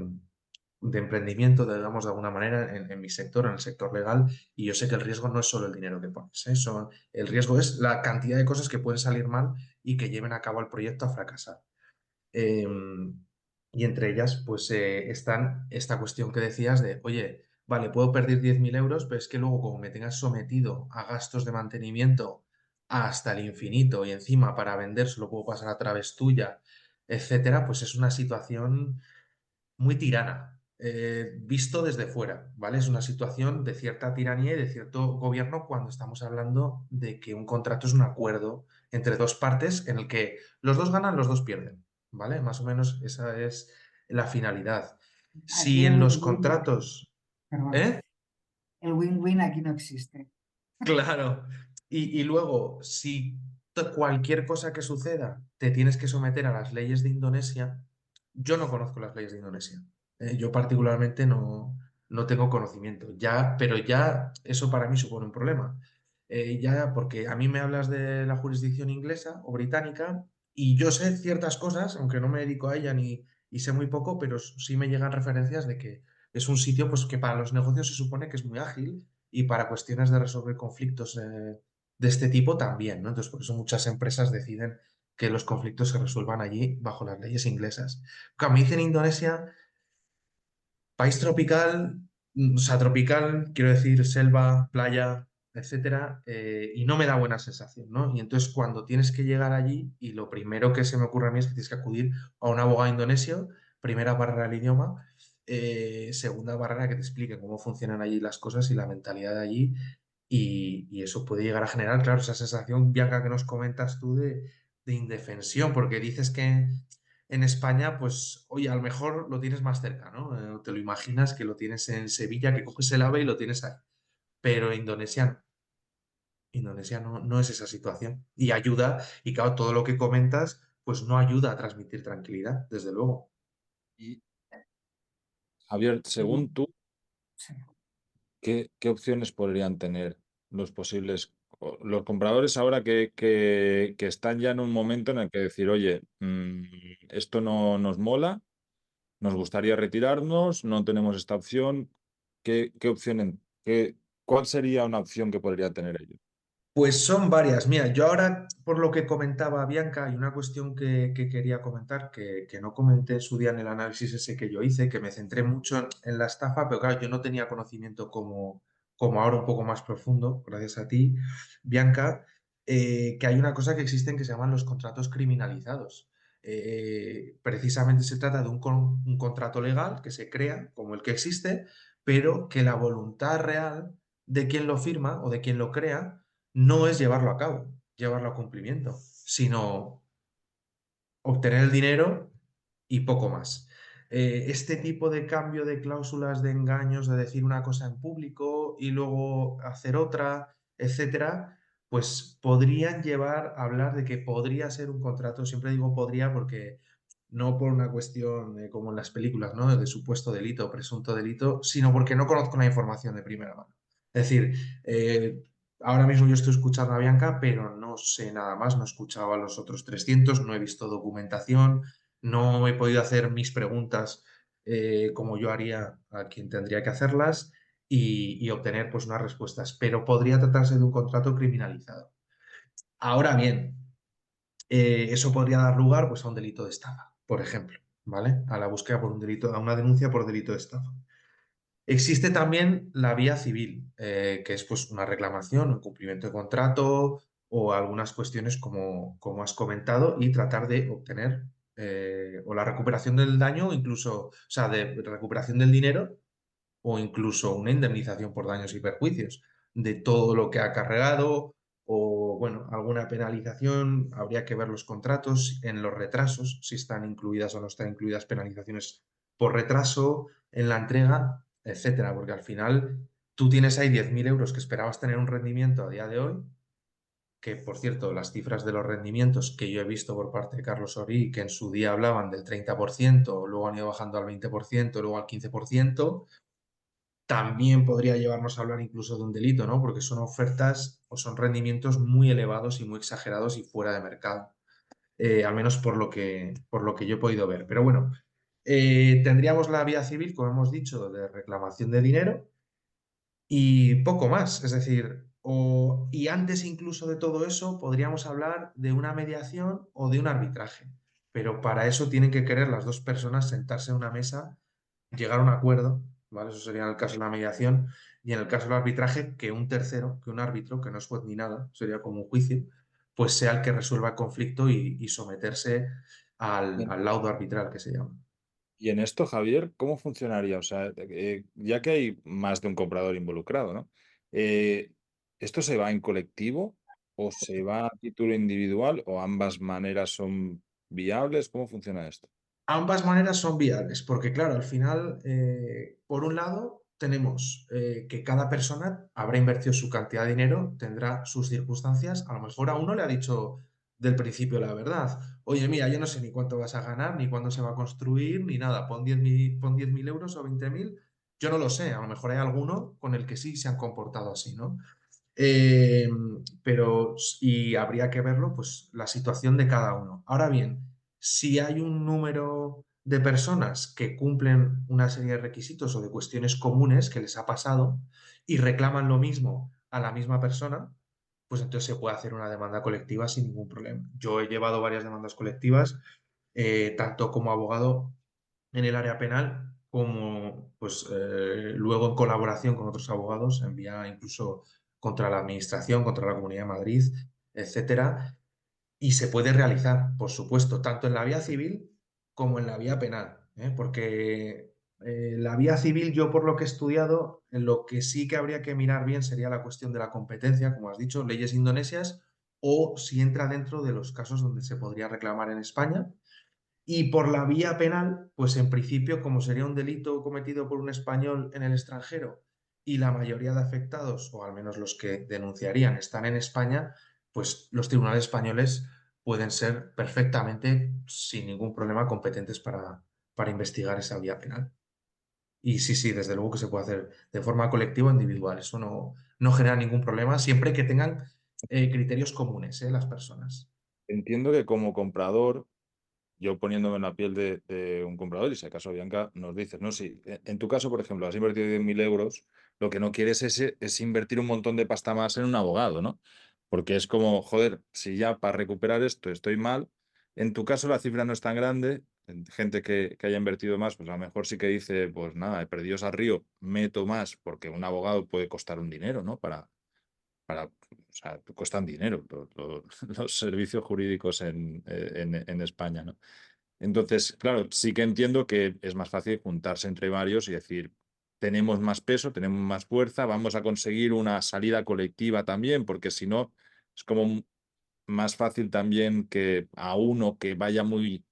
de emprendimiento, digamos, de alguna manera, en mi sector, en el sector legal, y yo sé que el riesgo no es solo el dinero que pones, ¿eh? El riesgo es la cantidad de cosas que pueden salir mal y que lleven a cabo el proyecto a fracasar. Eh, y entre ellas, pues están esta cuestión que decías de, oye, vale, puedo perder 10.000 euros, pero es que luego como me tengas sometido a gastos de mantenimiento hasta el infinito y encima para vender solo puedo pasar a través tuya, etcétera, pues es una situación muy tirana, visto desde fuera, ¿vale? Es una situación de cierta tiranía y de cierto gobierno cuando estamos hablando de que un contrato es un acuerdo entre dos partes en el que los dos ganan, los dos pierden, ¿vale? Más o menos esa es la finalidad. Aquí Si el en los win-win, contratos, perdón, ¿eh? el win-win aquí no existe. Claro. Y luego, si cualquier cosa que suceda te tienes que someter a las leyes de Indonesia, yo no conozco las leyes de Indonesia. Yo particularmente no tengo conocimiento. Ya, pero ya eso para mí supone un problema. Ya, porque a mí me hablas de la jurisdicción inglesa o británica y yo sé ciertas cosas, aunque no me dedico a ella ni y sé muy poco, pero sí me llegan referencias de que es un sitio pues, que para los negocios se supone que es muy ágil y para cuestiones de resolver conflictos de este tipo también, ¿no? Entonces, por eso muchas empresas deciden que los conflictos se resuelvan allí bajo las leyes inglesas. Como dicen en Indonesia, país tropical, o sea, tropical, quiero decir, selva, playa, etcétera, y no me da buena sensación, ¿no? Y entonces cuando tienes que llegar allí, y lo primero que se me ocurre a mí es que tienes que acudir a un abogado indonesio, primera barrera el idioma, segunda barrera que te explique cómo funcionan allí las cosas y la mentalidad de allí, y eso puede llegar a generar, claro, esa sensación, Bianca, que nos comentas tú de indefensión, porque dices que en España, pues, oye, a lo mejor lo tienes más cerca, ¿no? Te lo imaginas que lo tienes en Sevilla, que coges el AVE y lo tienes ahí. Pero Indonesia no. Indonesia no es esa situación. Y ayuda, y claro, todo lo que comentas, pues no ayuda a transmitir tranquilidad, desde luego. Y Javier, Y, según tú, sí. ¿qué opciones podrían tener los posibles, los compradores ahora que están ya en un momento en el que decir, oye, esto no nos mola, nos gustaría retirarnos, no tenemos esta opción? ¿Qué opción, cuál sería una opción que podrían tener ellos? Pues son varias. Mira, yo ahora, por lo que comentaba Bianca, hay una cuestión que quería comentar, que no comenté en su día en el análisis ese que yo hice, que me centré mucho en la estafa, pero claro, yo no tenía conocimiento como ahora un poco más profundo, gracias a ti, Bianca, que hay una cosa que existen que se llaman los contratos criminalizados. Precisamente se trata de un contrato legal que se crea, como el que existe, pero que la voluntad real de quien lo firma o de quien lo crea no es llevarlo a cabo, llevarlo a cumplimiento, sino obtener el dinero y poco más. Este tipo de cambio de cláusulas de engaños, de decir una cosa en público y luego hacer otra, etcétera, pues podrían llevar a hablar de que podría ser un contrato. Siempre digo podría porque no por una cuestión como en las películas, ¿no? De supuesto delito o presunto delito, sino porque no conozco la información de primera mano. Es decir, ahora mismo yo estoy escuchando a Bianca, pero no sé nada más, no he escuchado a los otros 300, no he visto documentación, no he podido hacer mis preguntas como yo haría a quien tendría que hacerlas y obtener pues unas respuestas, pero podría tratarse de un contrato criminalizado. Ahora bien, eso podría dar lugar pues, a un delito de estafa, por ejemplo, ¿vale? A la búsqueda por un delito, a una denuncia por delito de estafa. Existe también la vía civil, que es pues una reclamación, un cumplimiento de contrato o algunas cuestiones como has comentado y tratar de obtener o la recuperación del daño, o incluso, o sea, de recuperación del dinero o incluso una indemnización por daños y perjuicios de todo lo que ha cargado o, bueno, alguna penalización. Habría que ver los contratos en los retrasos, si están incluidas o no están incluidas penalizaciones por retraso en la entrega, etcétera, porque al final tú tienes ahí 10.000 euros que esperabas tener un rendimiento a día de hoy, que por cierto, las cifras de los rendimientos que yo he visto por parte de Carlos Orí, que en su día hablaban del 30%, luego han ido bajando al 20%, luego al 15%, también podría llevarnos a hablar incluso de un delito, ¿no? Porque son ofertas o son rendimientos muy elevados y muy exagerados y fuera de mercado, al menos por lo que yo he podido ver. Pero bueno, tendríamos la vía civil, como hemos dicho, de reclamación de dinero y poco más. Es decir, y antes incluso de todo eso, podríamos hablar de una mediación o de un arbitraje. Pero para eso tienen que querer las dos personas sentarse en una mesa, llegar a un acuerdo, ¿vale? Eso sería en el caso de la mediación. Y en el caso del arbitraje, que un tercero, que un árbitro, que no es juez ni nada, sería como un juicio, pues sea el que resuelva el conflicto y someterse al laudo arbitral, que se llama. Y en esto, Javier, ¿cómo funcionaría? O sea, ya que hay más de un comprador involucrado, ¿no? Eh, ¿Esto se va en colectivo o se va a título individual o ambas maneras son viables? ¿Cómo funciona esto? Ambas maneras son viables, porque claro, al final, por un lado, tenemos que cada persona habrá invertido su cantidad de dinero, tendrá sus circunstancias, a lo mejor a uno le ha dicho del principio la verdad, oye, mira, yo no sé ni cuánto vas a ganar, ni cuándo se va a construir, ni nada, pon 10.000 euros o 20.000, yo no lo sé, a lo mejor hay alguno con el que sí se han comportado así, ¿no? Eh, y habría que verlo, pues, la situación de cada uno. Ahora bien, si hay un número de personas que cumplen una serie de requisitos o de cuestiones comunes que les ha pasado y reclaman lo mismo a la misma persona, pues entonces se puede hacer una demanda colectiva sin ningún problema. Yo he llevado varias demandas colectivas, tanto como abogado en el área penal, como pues luego en colaboración con otros abogados, en vía incluso contra la Administración, contra la Comunidad de Madrid, etcétera. Y se puede realizar, por supuesto, tanto en la vía civil como en la vía penal, ¿eh? Porque la vía civil, yo por lo que he estudiado, en lo que sí que habría que mirar bien sería la cuestión de la competencia, como has dicho, leyes indonesias, o si entra dentro de los casos donde se podría reclamar en España. Y por la vía penal, pues en principio, como sería un delito cometido por un español en el extranjero y la mayoría de afectados, o al menos los que denunciarían, están en España, pues los tribunales españoles pueden ser perfectamente, sin ningún problema, competentes para investigar esa vía penal. Y sí, sí, desde luego que se puede hacer de forma colectiva o individual. Eso no genera ningún problema, siempre que tengan criterios comunes, las personas. Entiendo que como comprador, yo poniéndome en la piel de un comprador, y si acaso Bianca nos dices, no, sí, en tu caso, por ejemplo, has invertido 10.000 euros, lo que no quieres es invertir un montón de pasta más en un abogado, ¿no? Porque es como, joder, si ya para recuperar esto estoy mal, en tu caso la cifra no es tan grande, gente que haya invertido más, pues a lo mejor sí que dice, pues nada, he perdido ese río, meto más, porque un abogado puede costar un dinero, ¿no? O sea, cuestan dinero los servicios jurídicos en España, ¿no? Entonces, claro, sí que entiendo que es más fácil juntarse entre varios y decir, tenemos más peso, tenemos más fuerza, vamos a conseguir una salida colectiva también, porque si no, es como más fácil también que a uno que vaya muy,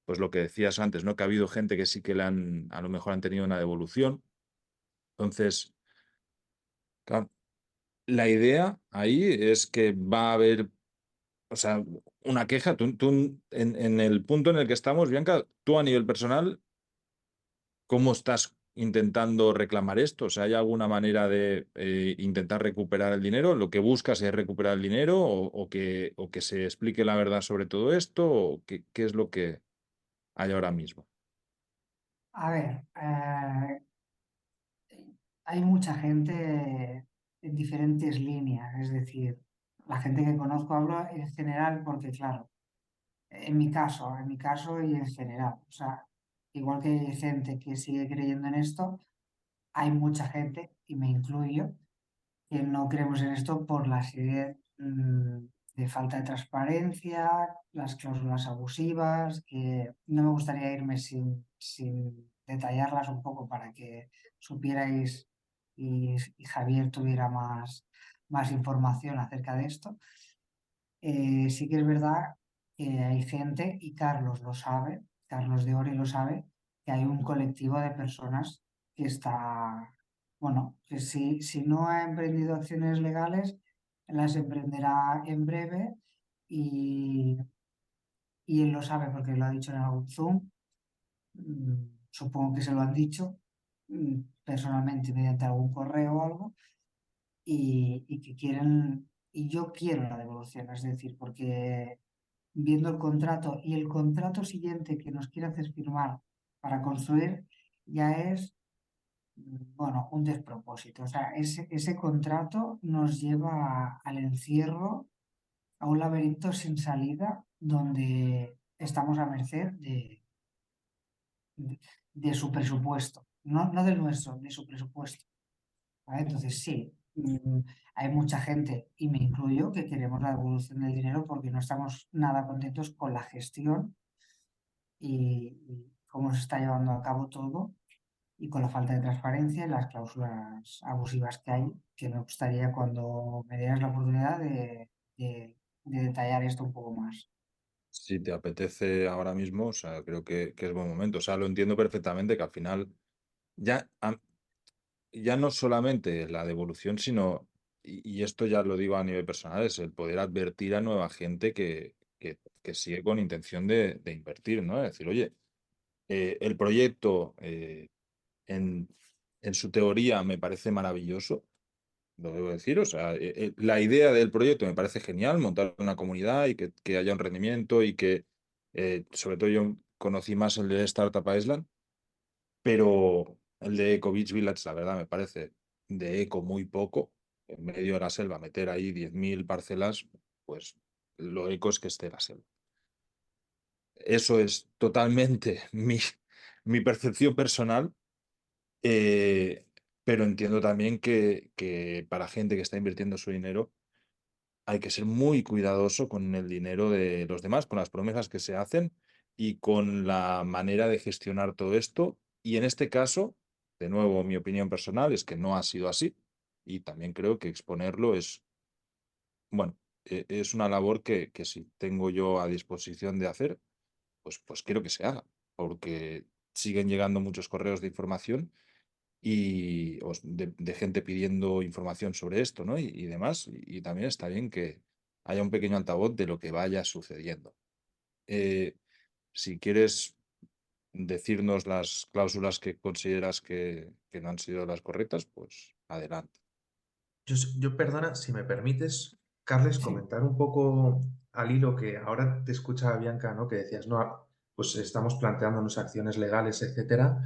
pues lo que decías antes, ¿no? Que ha habido gente que sí que a lo mejor han tenido una devolución. Entonces, claro, la idea ahí es que va a haber, o sea, una queja. Tú en el punto en el que estamos, Bianca, tú a nivel personal, ¿cómo estás intentando reclamar esto? O sea, ¿hay alguna manera de intentar recuperar el dinero? ¿Lo que buscas es recuperar el dinero o que se explique la verdad sobre todo esto? ¿O qué es lo que hay ahora mismo? A ver, hay mucha gente en diferentes líneas, es decir, la gente que conozco hablo en general porque, claro, en mi caso y en general, o sea, igual que hay gente que sigue creyendo en esto, hay mucha gente, y me incluyo, que no creemos en esto por la serie de falta de transparencia, las cláusulas abusivas, que no me gustaría irme sin detallarlas un poco para que supierais y Javier tuviera más información acerca de esto. Sí que es verdad que hay gente, y Carlos lo sabe, Carlos de Ori lo sabe, que hay un colectivo de personas que está, bueno, que si no ha emprendido acciones legales, las emprenderá en breve y, y él lo sabe porque lo ha dicho en algún Zoom. Supongo que se lo han dicho personalmente mediante algún correo o algo y que quieren, y yo quiero la devolución, es decir, porque viendo el contrato y el contrato siguiente que nos quiere hacer firmar para construir ya es, bueno, un despropósito. O sea, ese contrato nos lleva al encierro, a un laberinto sin salida donde estamos a merced de su presupuesto, no del nuestro, de su presupuesto. ¿Vale? Entonces, sí, hay mucha gente, y me incluyo, que queremos la devolución del dinero porque no estamos nada contentos con la gestión y cómo se está llevando a cabo todo y con la falta de transparencia y las cláusulas abusivas que hay, que me gustaría cuando me dieras la oportunidad de detallar esto un poco más. Si te apetece ahora mismo, o sea, creo que es buen momento. O sea, lo entiendo perfectamente que al final ya, ya no solamente la devolución, sino, y esto ya lo digo a nivel personal, es el poder advertir a nueva gente que sigue con intención de invertir, ¿no? Es decir, oye, el proyecto en, en su teoría me parece maravilloso, lo debo decir, o sea, la idea del proyecto me parece genial, montar una comunidad y que haya un rendimiento y que, sobre todo yo conocí más el de Startup Island, pero el de Eco Beach Village, la verdad, me parece de eco muy poco. En medio de la selva, meter ahí 10.000 parcelas, pues lo eco es que esté la selva. Eso es totalmente mi percepción personal, eh, pero entiendo también que para gente que está invirtiendo su dinero hay que ser muy cuidadoso con el dinero de los demás, con las promesas que se hacen y con la manera de gestionar todo esto. Y en este caso, de nuevo, mi opinión personal es que no ha sido así. Y también creo que exponerlo es, bueno, es una labor que si tengo yo a disposición de hacer, pues quiero que se haga, porque siguen llegando muchos correos de información de gente pidiendo información sobre esto, ¿no? Y demás. Y también está bien que haya un pequeño altavoz de lo que vaya sucediendo. Eh, si quieres decirnos las cláusulas que consideras que no han sido las correctas, pues adelante. Perdona, si me permites, Carles, Sí, comentar un poco al hilo que ahora te escuchaba Bianca, ¿no? Que decías, no, pues estamos planteándonos acciones legales, etcétera.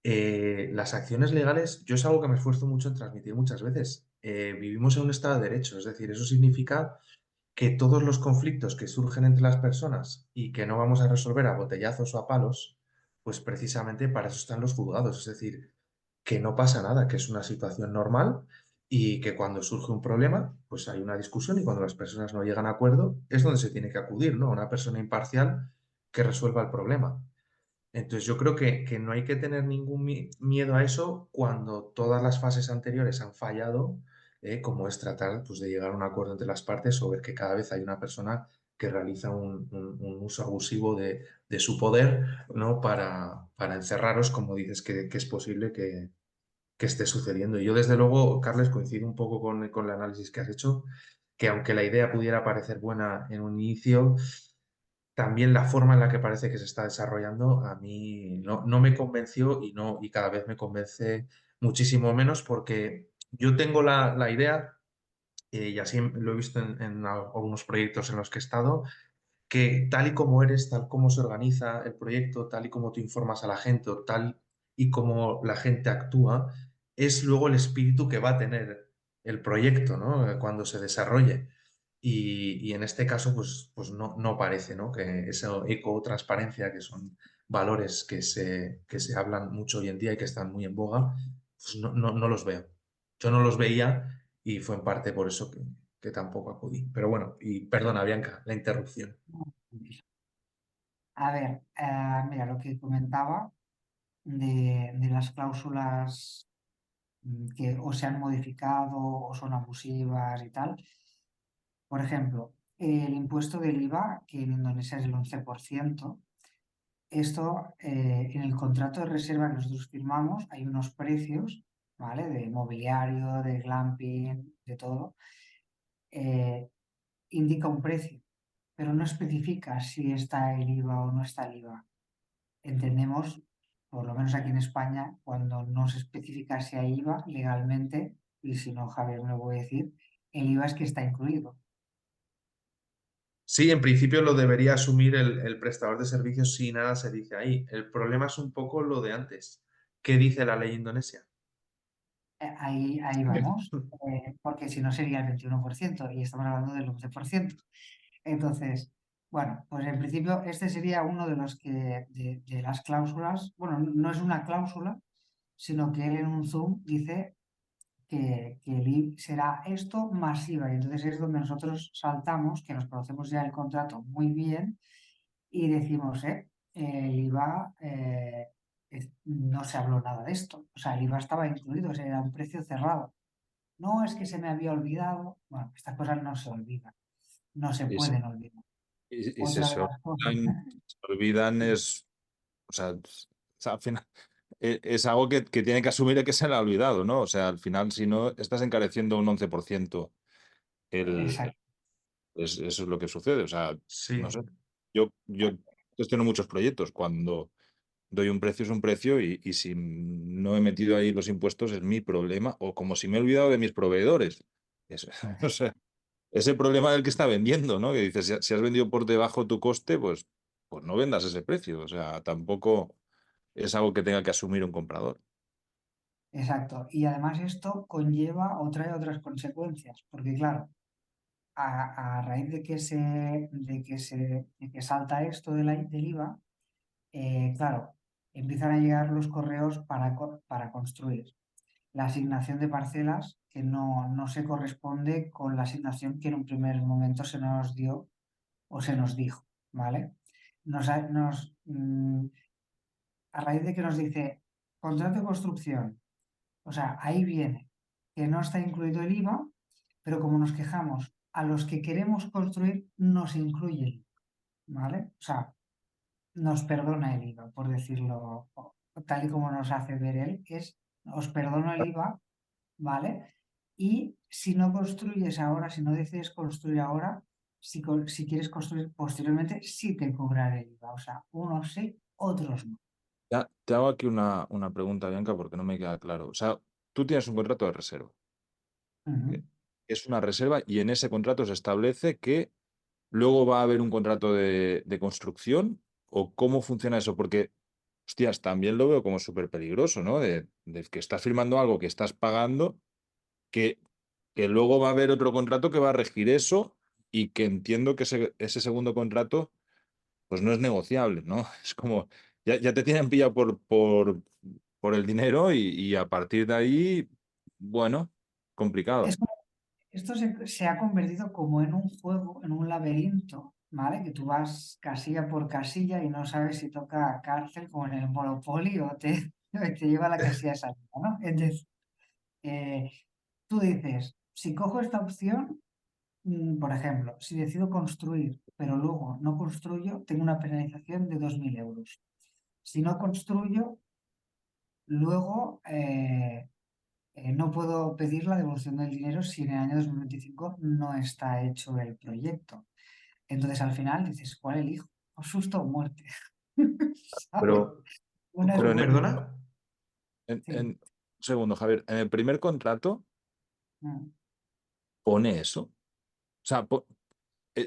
Las acciones legales, yo es algo que me esfuerzo mucho en transmitir muchas veces. Vivimos en un estado de derecho, es decir, eso significa que todos los conflictos que surgen entre las personas y que no vamos a resolver a botellazos o a palos, pues precisamente para eso están los juzgados, es decir, que no pasa nada, que es una situación normal y que cuando surge un problema, pues hay una discusión y cuando las personas no llegan a acuerdo es donde se tiene que acudir, ¿no? A una persona imparcial que resuelva el problema. Entonces yo creo que no hay que tener ningún miedo a eso cuando todas las fases anteriores han fallado, como es tratar pues, de llegar a un acuerdo entre las partes o ver que cada vez hay una persona que realiza un uso abusivo de su poder, ¿no? Para encerraros, como dices que es posible que esté sucediendo. Y yo desde luego, Carles, coincido un poco con el análisis que has hecho, que aunque la idea pudiera parecer buena en un inicio, también la forma en la que parece que se está desarrollando a mí no me convenció y cada vez me convence muchísimo menos porque yo tengo la idea, y así lo he visto en algunos proyectos en los que he estado, que tal y como eres, tal como se organiza el proyecto, tal y como tú informas a la gente o tal y como la gente actúa, es luego el espíritu que va a tener el proyecto, ¿no? Cuando se desarrolle. Y en este caso, pues no parece, ¿no? Que eso eco, transparencia, que son valores que se hablan mucho hoy en día y que están muy en boga, pues no los veo. Yo no los veía y fue en parte por eso que tampoco acudí. Pero bueno, y perdona, Bianca, la interrupción. A ver, mira, lo que comentaba de las cláusulas que o se han modificado o son abusivas y tal. Por ejemplo, el impuesto del IVA, que en Indonesia es el 11%, esto en el contrato de reserva que nosotros firmamos hay unos precios, ¿vale? De mobiliario, de glamping, de todo. eh, Indica un precio, pero no especifica si está el IVA o no está el IVA. Entendemos, por lo menos aquí en España, cuando no se especifica si hay IVA legalmente, y si no, Javier me lo voy a decir, el IVA es que está incluido. Sí, en principio lo debería asumir el prestador de servicios si nada se dice ahí. El problema es un poco lo de antes. ¿Qué dice la ley indonesia? Ahí vamos, porque si no sería el 21% y estamos hablando del 11%. Entonces, bueno, pues en principio este sería uno de los que, de las cláusulas, bueno, no es una cláusula, sino que él en un Zoom dice que el IVA será esto masiva y entonces es donde nosotros saltamos, que nos conocemos ya el contrato muy bien y decimos, el IVA, no se habló nada de esto, o sea, el IVA estaba incluido, o sea, era un precio cerrado. No es que se me había olvidado, bueno, estas cosas no se olvidan, no se Y se, pueden olvidar. y Otra de las cosas, se olvidan es, o sea, al final es algo que tiene que asumir el que se le ha olvidado, ¿no? O sea, al final, si no, estás encareciendo un 11% el, exacto, eso es lo que sucede. O sea, no Sí, sé. Yo gestiono muchos proyectos. Cuando doy un precio es un precio y si no he metido ahí los impuestos es mi problema. O como si me he olvidado de mis proveedores. O sea, es el problema del que está vendiendo, ¿no? Que dices, si has vendido por debajo tu coste, pues no vendas ese precio. O sea, tampoco es algo que tenga que asumir un comprador. exacto. Y además esto conlleva o trae otras consecuencias, porque claro, a raíz de que salta esto del IVA, claro, empiezan a llegar los correos para construir. La asignación de parcelas que no se corresponde con la asignación que en un primer momento se nos dio o se nos dijo, ¿vale? Nos, ha- nos, mm, a raíz de que nos dice contrato de construcción, o sea, ahí viene que no está incluido el IVA, pero como nos quejamos, a los que queremos construir nos incluye el IVA, ¿vale? O sea, nos perdona el IVA, por decirlo tal y como nos hace ver él, es os perdono el IVA, ¿vale? Y si no construyes ahora, si no decides construir ahora, si quieres construir posteriormente, sí te cobraré el IVA. O sea, unos sí, otros no. Ya, te hago aquí una pregunta, Bianca, porque no me queda claro. O sea, tú tienes un contrato de reserva. Ujú. Que Es una reserva y en ese contrato se establece que luego va a haber un contrato de construcción o cómo funciona eso, porque, hostias, también lo veo como súper peligroso, ¿no? De que estás firmando algo que estás pagando, que, que luego va a haber otro contrato que va a regir eso y que entiendo que ese segundo contrato pues no es negociable, ¿no? Es como, ya te tienen pillado por el dinero y a partir de ahí, bueno, Es complicado. como- Esto se ha convertido como en un juego, en un laberinto, ¿vale? Que tú vas casilla por casilla y no sabes si toca cárcel como en el Monopoly o te lleva a la casilla de salida, ¿no? Entonces, eh, tú dices, si cojo esta opción, por ejemplo, si decido construir, pero luego no construyo, tengo una penalización de 2.000 euros. Si no construyo, luego no puedo pedir la devolución del dinero si en el año 2025 no está hecho el proyecto. Entonces al final dices, ¿cuál elijo? ¿O susto o muerte? ¿Sabes? pero, Una es Pero muerte. perdona. Sí. un segundo, Javier, en el primer contrato Mm. pone eso. O sea,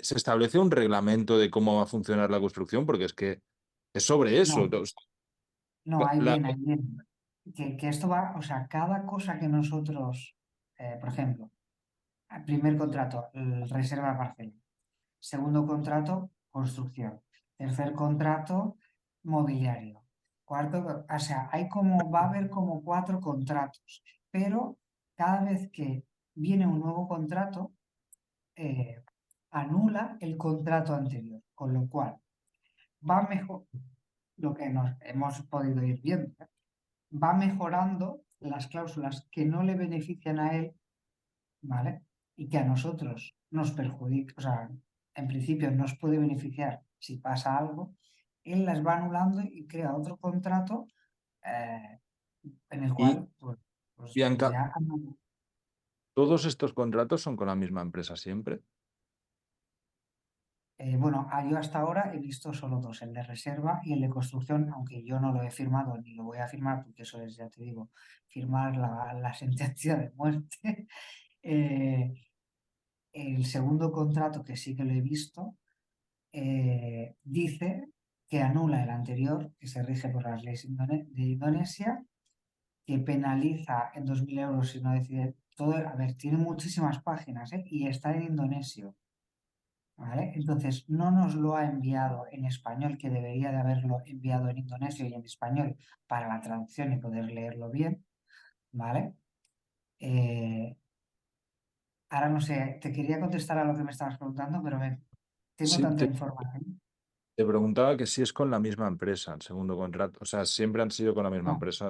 se establece un reglamento de cómo va a funcionar la construcción, porque es que es sobre eso. No, O sea, no, ahí la- viene, ahí viene. Que esto va, o sea, cada cosa que nosotros, por ejemplo, primer contrato, reserva de parcela. Segundo contrato, construcción. Tercer contrato, mobiliario. Cuarto, o sea, va a haber como cuatro contratos, pero cada vez que viene un nuevo contrato, anula el contrato anterior, con lo cual va mejor, lo que nos hemos podido ir viendo, va mejorando las cláusulas que no le benefician a él, ¿vale? Y que a nosotros nos perjudica, o sea, en principio nos puede beneficiar si pasa algo, él las va anulando y crea otro contrato eh, en el Y cual, pues Bianca, ya, ¿todos estos contratos son con la misma empresa siempre? bueno, yo hasta ahora he visto solo dos, el de reserva y el de construcción, aunque yo no lo he firmado ni lo voy a firmar, porque eso es, ya te digo, firmar la sentencia de muerte. Eh, el segundo contrato, que sí que lo he visto, dice que anula el anterior, que se rige por las leyes de Indonesia, que penaliza en 2.000 euros si no decide todo. A ver, tiene muchísimas páginas, ¿eh? Y está en indonesio, ¿vale? Entonces, no nos lo ha enviado en español, que debería de haberlo enviado en indonesio y en español para la traducción y poder leerlo bien, ¿vale? Eh, ahora no sé, te quería contestar a lo que me estabas preguntando, pero tengo Sí, tanta información. te preguntaba que si es con la misma empresa, el segundo contrato. O sea, siempre han sido con la misma No, empresa.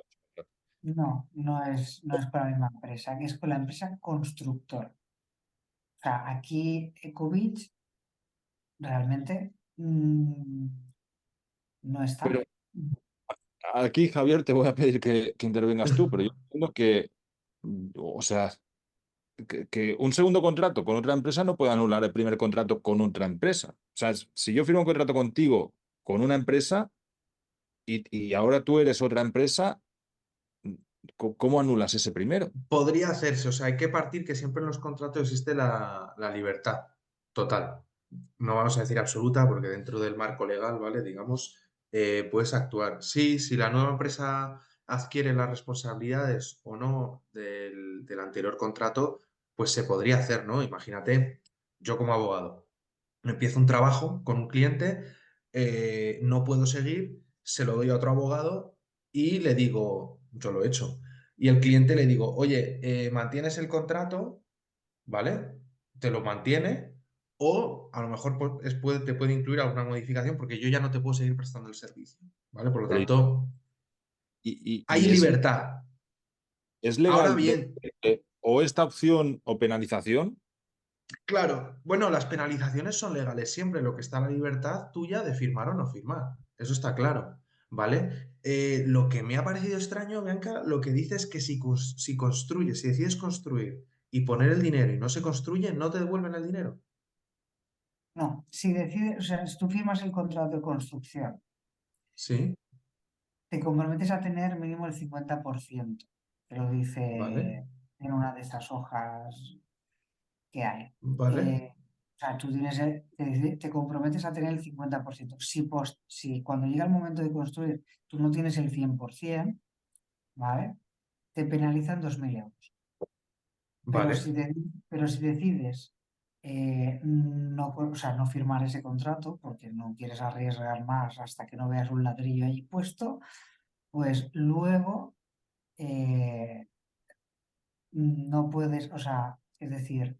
no es con la misma empresa, que es con la empresa constructora. O sea, aquí Ecovich realmente no Pero está. aquí, Javier, te voy a pedir que intervengas tú, pero yo entiendo que, o sea, que un segundo contrato con otra empresa no puede anular el primer contrato con otra empresa. O sea, si yo firmo un contrato contigo con una empresa y ahora tú eres otra empresa, ¿cómo anulas ese primero? Podría hacerse, o sea, hay que partir que siempre en los contratos existe la libertad total. No vamos a decir absoluta, porque dentro del marco legal, ¿vale? Digamos, puedes actuar. Sí, si la nueva empresa adquiere las responsabilidades o no del anterior contrato, pues se podría hacer, ¿no? Imagínate, yo como abogado, empiezo un trabajo con un cliente, no puedo seguir, se lo doy a otro abogado y le digo, yo lo he hecho, y el cliente le digo, oye, ¿mantienes el contrato? ¿Vale? Te lo mantiene o a lo mejor te puede incluir alguna modificación porque yo ya no te puedo seguir prestando el servicio, ¿vale? Por lo Pero, tanto, hay y libertad. es Ahora legal bien, o esta opción o penalización, claro, bueno, las penalizaciones son legales siempre, lo que está en la libertad tuya de firmar o no firmar, eso está claro, ¿vale? Lo que me ha parecido extraño, Bianca, lo que dices es que si construyes, si decides construir y poner el dinero y no se construye, no te devuelven el dinero. No, si decides, o sea, si tú firmas el contrato de construcción, Sí, te comprometes a tener mínimo el 50%, que lo vale, dice en una de esas hojas que hay. vale, O sea, tú tienes te comprometes a tener el 50%. Si cuando llega el momento de construir tú no tienes el 100%, ¿vale? Te penalizan 2.000 euros. Pero si, vale, de- pero si decides no, o sea, no firmar ese contrato porque no quieres arriesgar más hasta que no veas un ladrillo ahí puesto, pues luego eh, no puedes, o sea, es decir,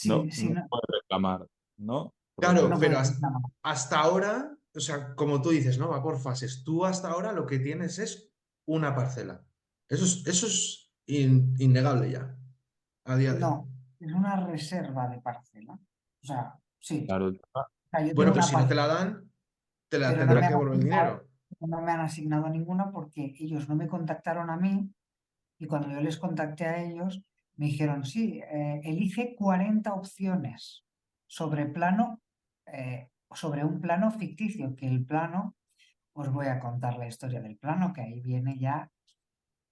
no, si no no, puede reclamar, ¿no? Por lo claro, no tanto, pero puedes reclamar. hasta ahora, o sea, como tú dices, ¿no? Va por fases. Tú hasta ahora lo que tienes es una parcela. Eso es innegable ya, a día de hoy. No, es una reserva de parcela. O sea, sí, claro, o sea, yo tengo Bueno, pues una si no te parcela, la dan, te la pero no tendrán me que han devolver el asignado, dinero. no me han asignado ninguna porque ellos no me contactaron a mí y cuando yo les contacté a ellos me dijeron, sí, elige 40 opciones sobre plano, sobre un plano ficticio, que el plano, os voy a contar la historia del plano, que ahí viene ya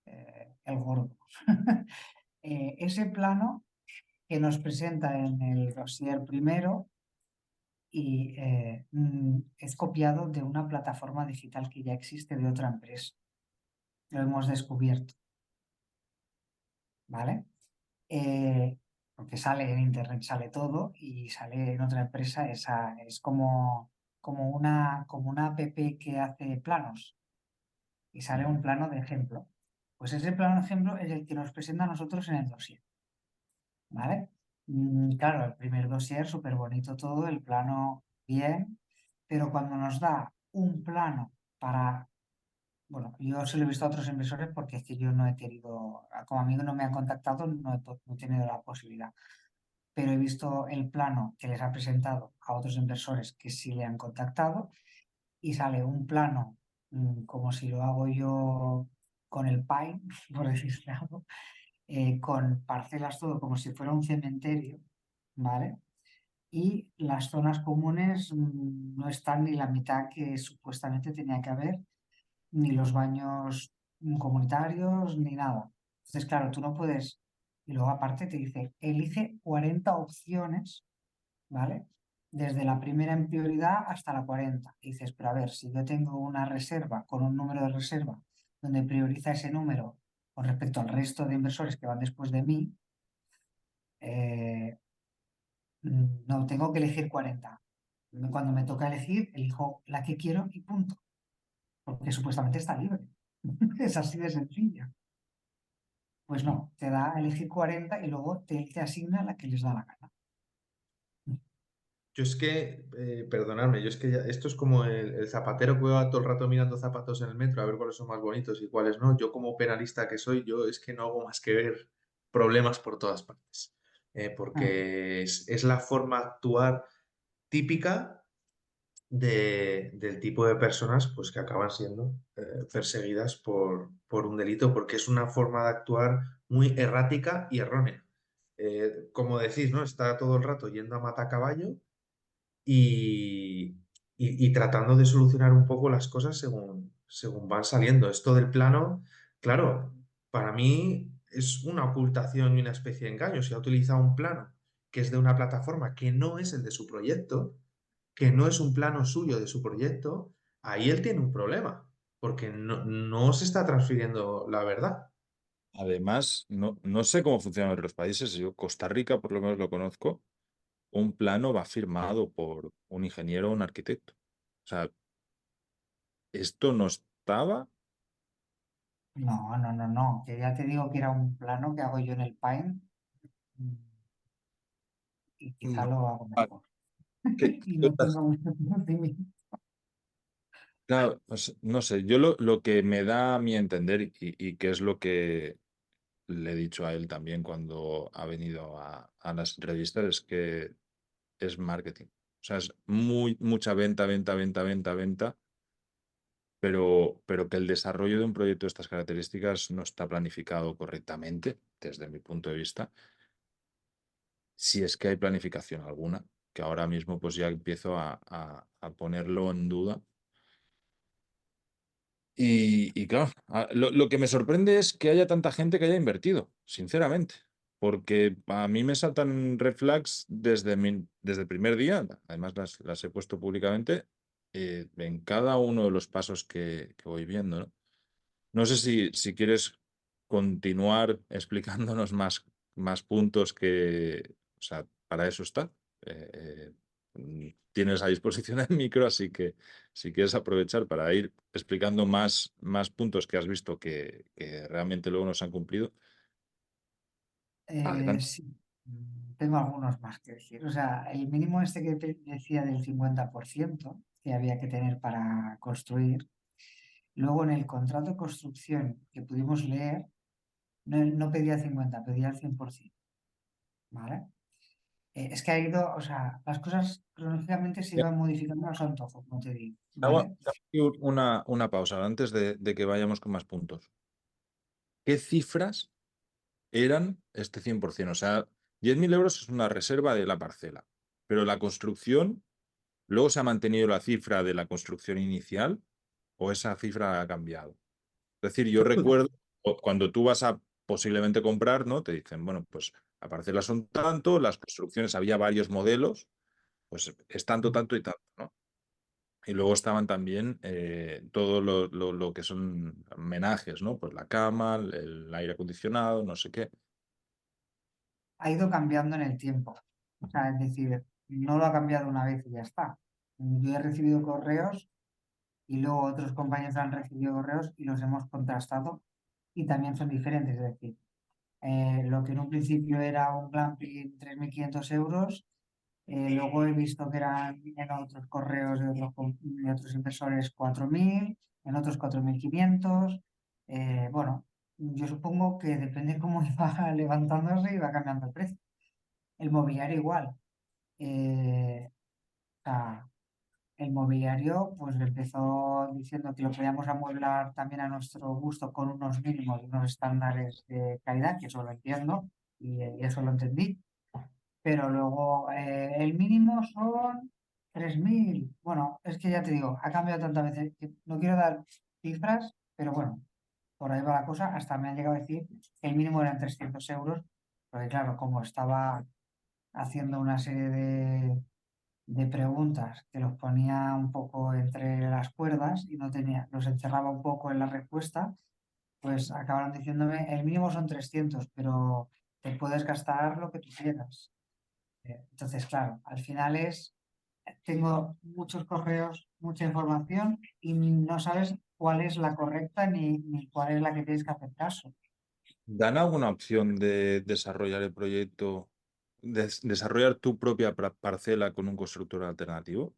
el gordo. Ese plano que nos presenta en el dossier primero y es copiado de una plataforma digital que ya existe de otra empresa. Lo hemos descubierto, ¿vale? Porque sale en internet, sale todo y sale en otra empresa. Esa es como una app que hace planos y sale un plano de ejemplo. Pues ese plano de ejemplo es el que nos presenta a nosotros en el dossier, ¿vale? Claro, el primer dossier súper bonito todo, el plano bien, pero cuando nos da un plano para, bueno, yo se lo he visto a otros inversores porque es que yo no he querido, como amigo no me han contactado, no he tenido la posibilidad, pero he visto el plano que les ha presentado a otros inversores que sí le han contactado y sale un plano como si lo hago yo con el Pine, por decirlo algo, con parcelas todo como si fuera un cementerio, ¿vale? Y las zonas comunes no están ni la mitad que supuestamente tenía que haber, ni los baños comunitarios, ni nada. Entonces, claro, tú no puedes, y luego aparte te dice, elige 40 opciones, ¿vale? Desde la primera en prioridad hasta la 40. Y dices, pero a ver, si yo tengo una reserva con un número de reserva donde prioriza ese número con respecto al resto de inversores que van después de mí, eh, no tengo que elegir 40. Cuando me toca elegir, elijo la que quiero y punto, porque supuestamente está libre. Es así de sencilla. Pues no, te da a elegir 40 y luego te asigna la que les da la gana. Yo es que, perdonadme, yo es que esto es como el zapatero que va todo el rato mirando zapatos en el metro a ver cuáles son más bonitos y cuáles no. Yo como penalista que soy, yo es que no hago más que ver problemas por todas partes. Ah, Porque es la forma de actuar típica del tipo de personas pues, que acaban siendo perseguidas por un delito, porque es una forma de actuar muy errática y errónea. Como decís, ¿no? Está todo el rato yendo a matacaballo y, y tratando de solucionar un poco las cosas según van saliendo. Esto del plano, claro, para mí es una ocultación y una especie de engaño. Si ha utilizado un plano que es de una plataforma que no es el de su proyecto, que no es un plano suyo de su proyecto, ahí él tiene un problema, porque no se está transfiriendo la verdad. Además, no sé cómo funciona en otros países. Yo, Costa Rica, por lo menos lo conozco. Un plano va firmado por un ingeniero o un arquitecto. O sea, esto no estaba. no, no, no, no. Que ya te digo que era un plano que hago yo en el Paint mm, y quizá lo hago Ah, mejor. ¿qué- Y qué no otras- tengo mucho conocimiento. Claro, pues, no sé, yo lo que me da a mi entender y que es lo que le he dicho a él también cuando ha venido a las entrevistas es que es marketing. O sea, es mucha venta, venta, venta, venta, venta, pero que el desarrollo de un proyecto de estas características no está planificado correctamente, desde mi punto de vista, si es que hay planificación alguna, que ahora mismo pues ya empiezo a ponerlo en duda. Y claro, lo que me sorprende es que haya tanta gente que haya invertido, sinceramente, porque a mí me saltan red flags desde el primer día, además las he puesto públicamente, en cada uno de los pasos que voy viendo, ¿no? No sé si quieres continuar explicándonos más puntos o sea, para eso está. Tienes a disposición el micro, así que si quieres aprovechar para ir explicando más puntos que has visto que realmente luego no se han cumplido, adelante. Sí, tengo algunos más que decir. O sea, el mínimo este que te decía del 50% que había que tener para construir. Luego en el contrato de construcción que pudimos leer, no pedía 50, pedía el 100%, ¿vale? Es que ha ido, o sea, las cosas cronológicamente se iban modificando a su antojo, como te digo, ¿vale? Hago aquí una pausa antes de que vayamos con más puntos. ¿Qué cifras eran este 100%? O sea, 10.000 euros es una reserva de la parcela, pero la construcción, luego se ha mantenido la cifra de la construcción inicial o esa cifra ha cambiado. Es decir, yo recuerdo cuando tú vas a posiblemente comprar, ¿no? Te dicen, bueno, pues la parcela son tanto, las construcciones había varios modelos, pues es tanto, tanto y tanto, ¿no? Y luego estaban también todo lo que son homenajes, ¿no? Pues la cama, el aire acondicionado, no sé qué. Ha ido cambiando en el tiempo. O sea, es decir, no lo ha cambiado una vez y ya está. Yo he recibido correos y luego otros compañeros han recibido correos y los hemos contrastado y también son diferentes. Es decir, Lo que en un principio era un glamping 3.500 euros, luego he visto que eran en otros correos de otros inversores 4.000, en otros 4.500. Bueno, yo supongo que depende cómo iba levantándose y va cambiando el precio. El mobiliario igual. O sea, el mobiliario pues empezó diciendo que lo podíamos amueblar también a nuestro gusto con unos mínimos, unos estándares de calidad, que eso lo entiendo y eso lo entendí. Pero luego el mínimo son 3.000. Bueno, es que ya te digo, ha cambiado tantas veces que no quiero dar cifras, pero bueno, por ahí va la cosa. Hasta me han llegado a decir que el mínimo eran 300 euros, porque claro, como estaba haciendo una serie de preguntas que los ponía un poco entre las cuerdas y no tenía, los encerraba un poco en la respuesta, pues acabaron diciéndome, el mínimo son 300, pero te puedes gastar lo que tú quieras. Entonces, claro, al final tengo muchos correos, mucha información y no sabes cuál es la correcta ni cuál es la que tienes que hacer caso. ¿Dan alguna opción de desarrollar el proyecto, desarrollar tu propia parcela con un constructor alternativo?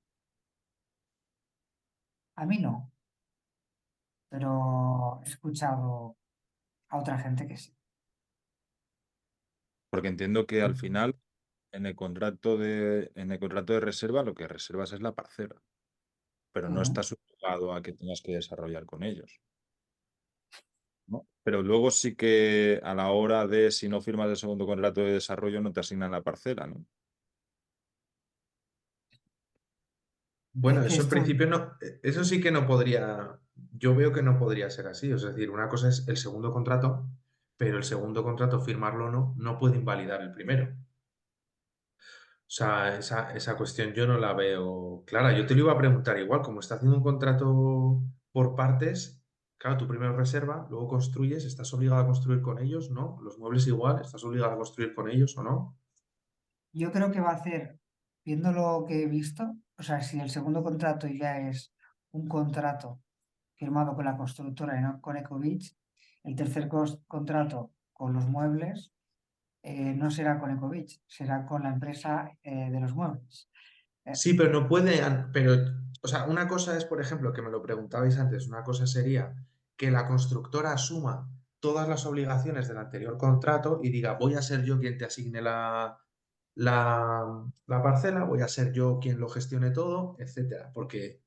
A mí no, pero he escuchado a otra gente que sí. Porque entiendo que al final en el contrato de reserva lo que reservas es la parcela, pero no Ujú. estás obligado a que tengas que desarrollar con ellos, ¿no? Pero luego sí que a la hora de, si no firmas el segundo contrato de desarrollo, no te asignan la parcela, ¿no? Bueno, Que eso en esto, principio no, eso sí que no podría, yo veo que no podría ser así. Es decir, una cosa es el segundo contrato, pero el segundo contrato, firmarlo o no, no puede invalidar el primero. O sea, esa cuestión yo no la veo clara. Yo te lo iba a preguntar igual, como está haciendo un contrato por partes, claro, tú primero reserva, luego construyes, ¿estás obligado a construir con ellos? ¿No? Los muebles igual, ¿estás obligado a construir con ellos o no? yo creo que va a hacer, viendo lo que he visto, o sea, si el segundo contrato ya es un contrato firmado con la constructora y no con Ecovich, el tercer contrato con los muebles no será con Ecovich, será con la empresa de los muebles. Eh, Sí, pero no puede, pero, o sea, una cosa es, por ejemplo, que me lo preguntabais antes, una cosa sería que la constructora asuma todas las obligaciones del anterior contrato y diga, voy a ser yo quien te asigne la parcela, voy a ser yo quien lo gestione todo, etcétera, porque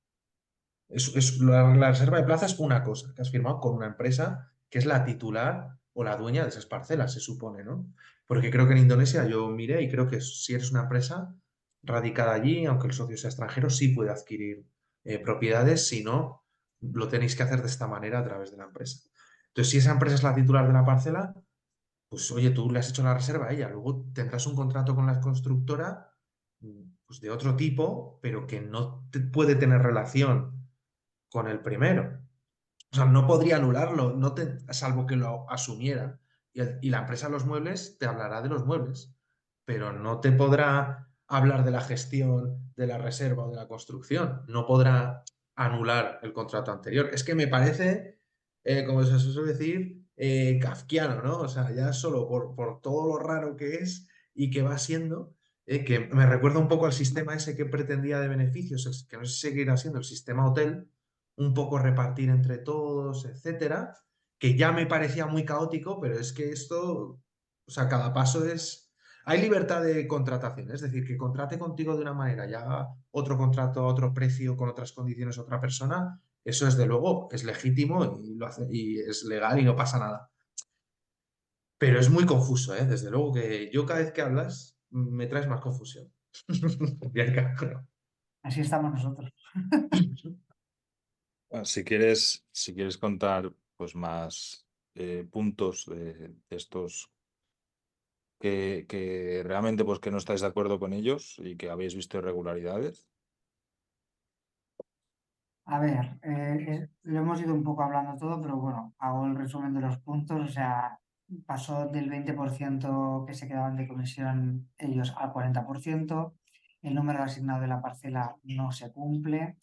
la reserva de plaza es una cosa que has firmado con una empresa que es la titular o la dueña de esas parcelas, se supone, ¿no? Porque creo que en Indonesia yo miré y creo que si eres una empresa radicada allí, aunque el socio sea extranjero, sí puede adquirir propiedades, si no, lo tenéis que hacer de esta manera a través de la empresa. Entonces, si esa empresa es la titular de la parcela, pues oye, tú le has hecho la reserva a ella, luego tendrás un contrato con la constructora pues de otro tipo, pero que no puede tener relación con el primero. O sea, no podría anularlo, salvo que lo asumiera. Y la empresa de los muebles te hablará de los muebles, pero no te podrá hablar de la gestión, de la reserva o de la construcción. No podrá anular el contrato anterior. Es que me parece, como se suele decir, kafkiano, ¿no? O sea, ya solo por todo lo raro que es y que va siendo, que me recuerda un poco al sistema ese que pretendía de beneficios, que no sé si seguirá siendo el sistema hotel, un poco repartir entre todos, etcétera, que ya me parecía muy caótico, pero es que esto, o sea, cada paso es... Hay libertad de contratación, es decir, que contrate contigo de una manera y haga otro contrato a otro precio con otras condiciones otra persona, eso desde luego es legítimo y, lo hace, y es legal y no pasa nada. Pero es muy confuso, ¿eh? Desde luego que yo cada vez que hablas me traes más confusión. Bianca, no. Así estamos nosotros. Si quieres contar pues más puntos de estos que realmente pues que no estáis de acuerdo con ellos y que habéis visto irregularidades. A ver, lo hemos ido un poco hablando todo, pero bueno, hago el resumen de los puntos. O sea, pasó del 20% que se quedaban de comisión ellos al 40%. El número asignado de la parcela no se cumple.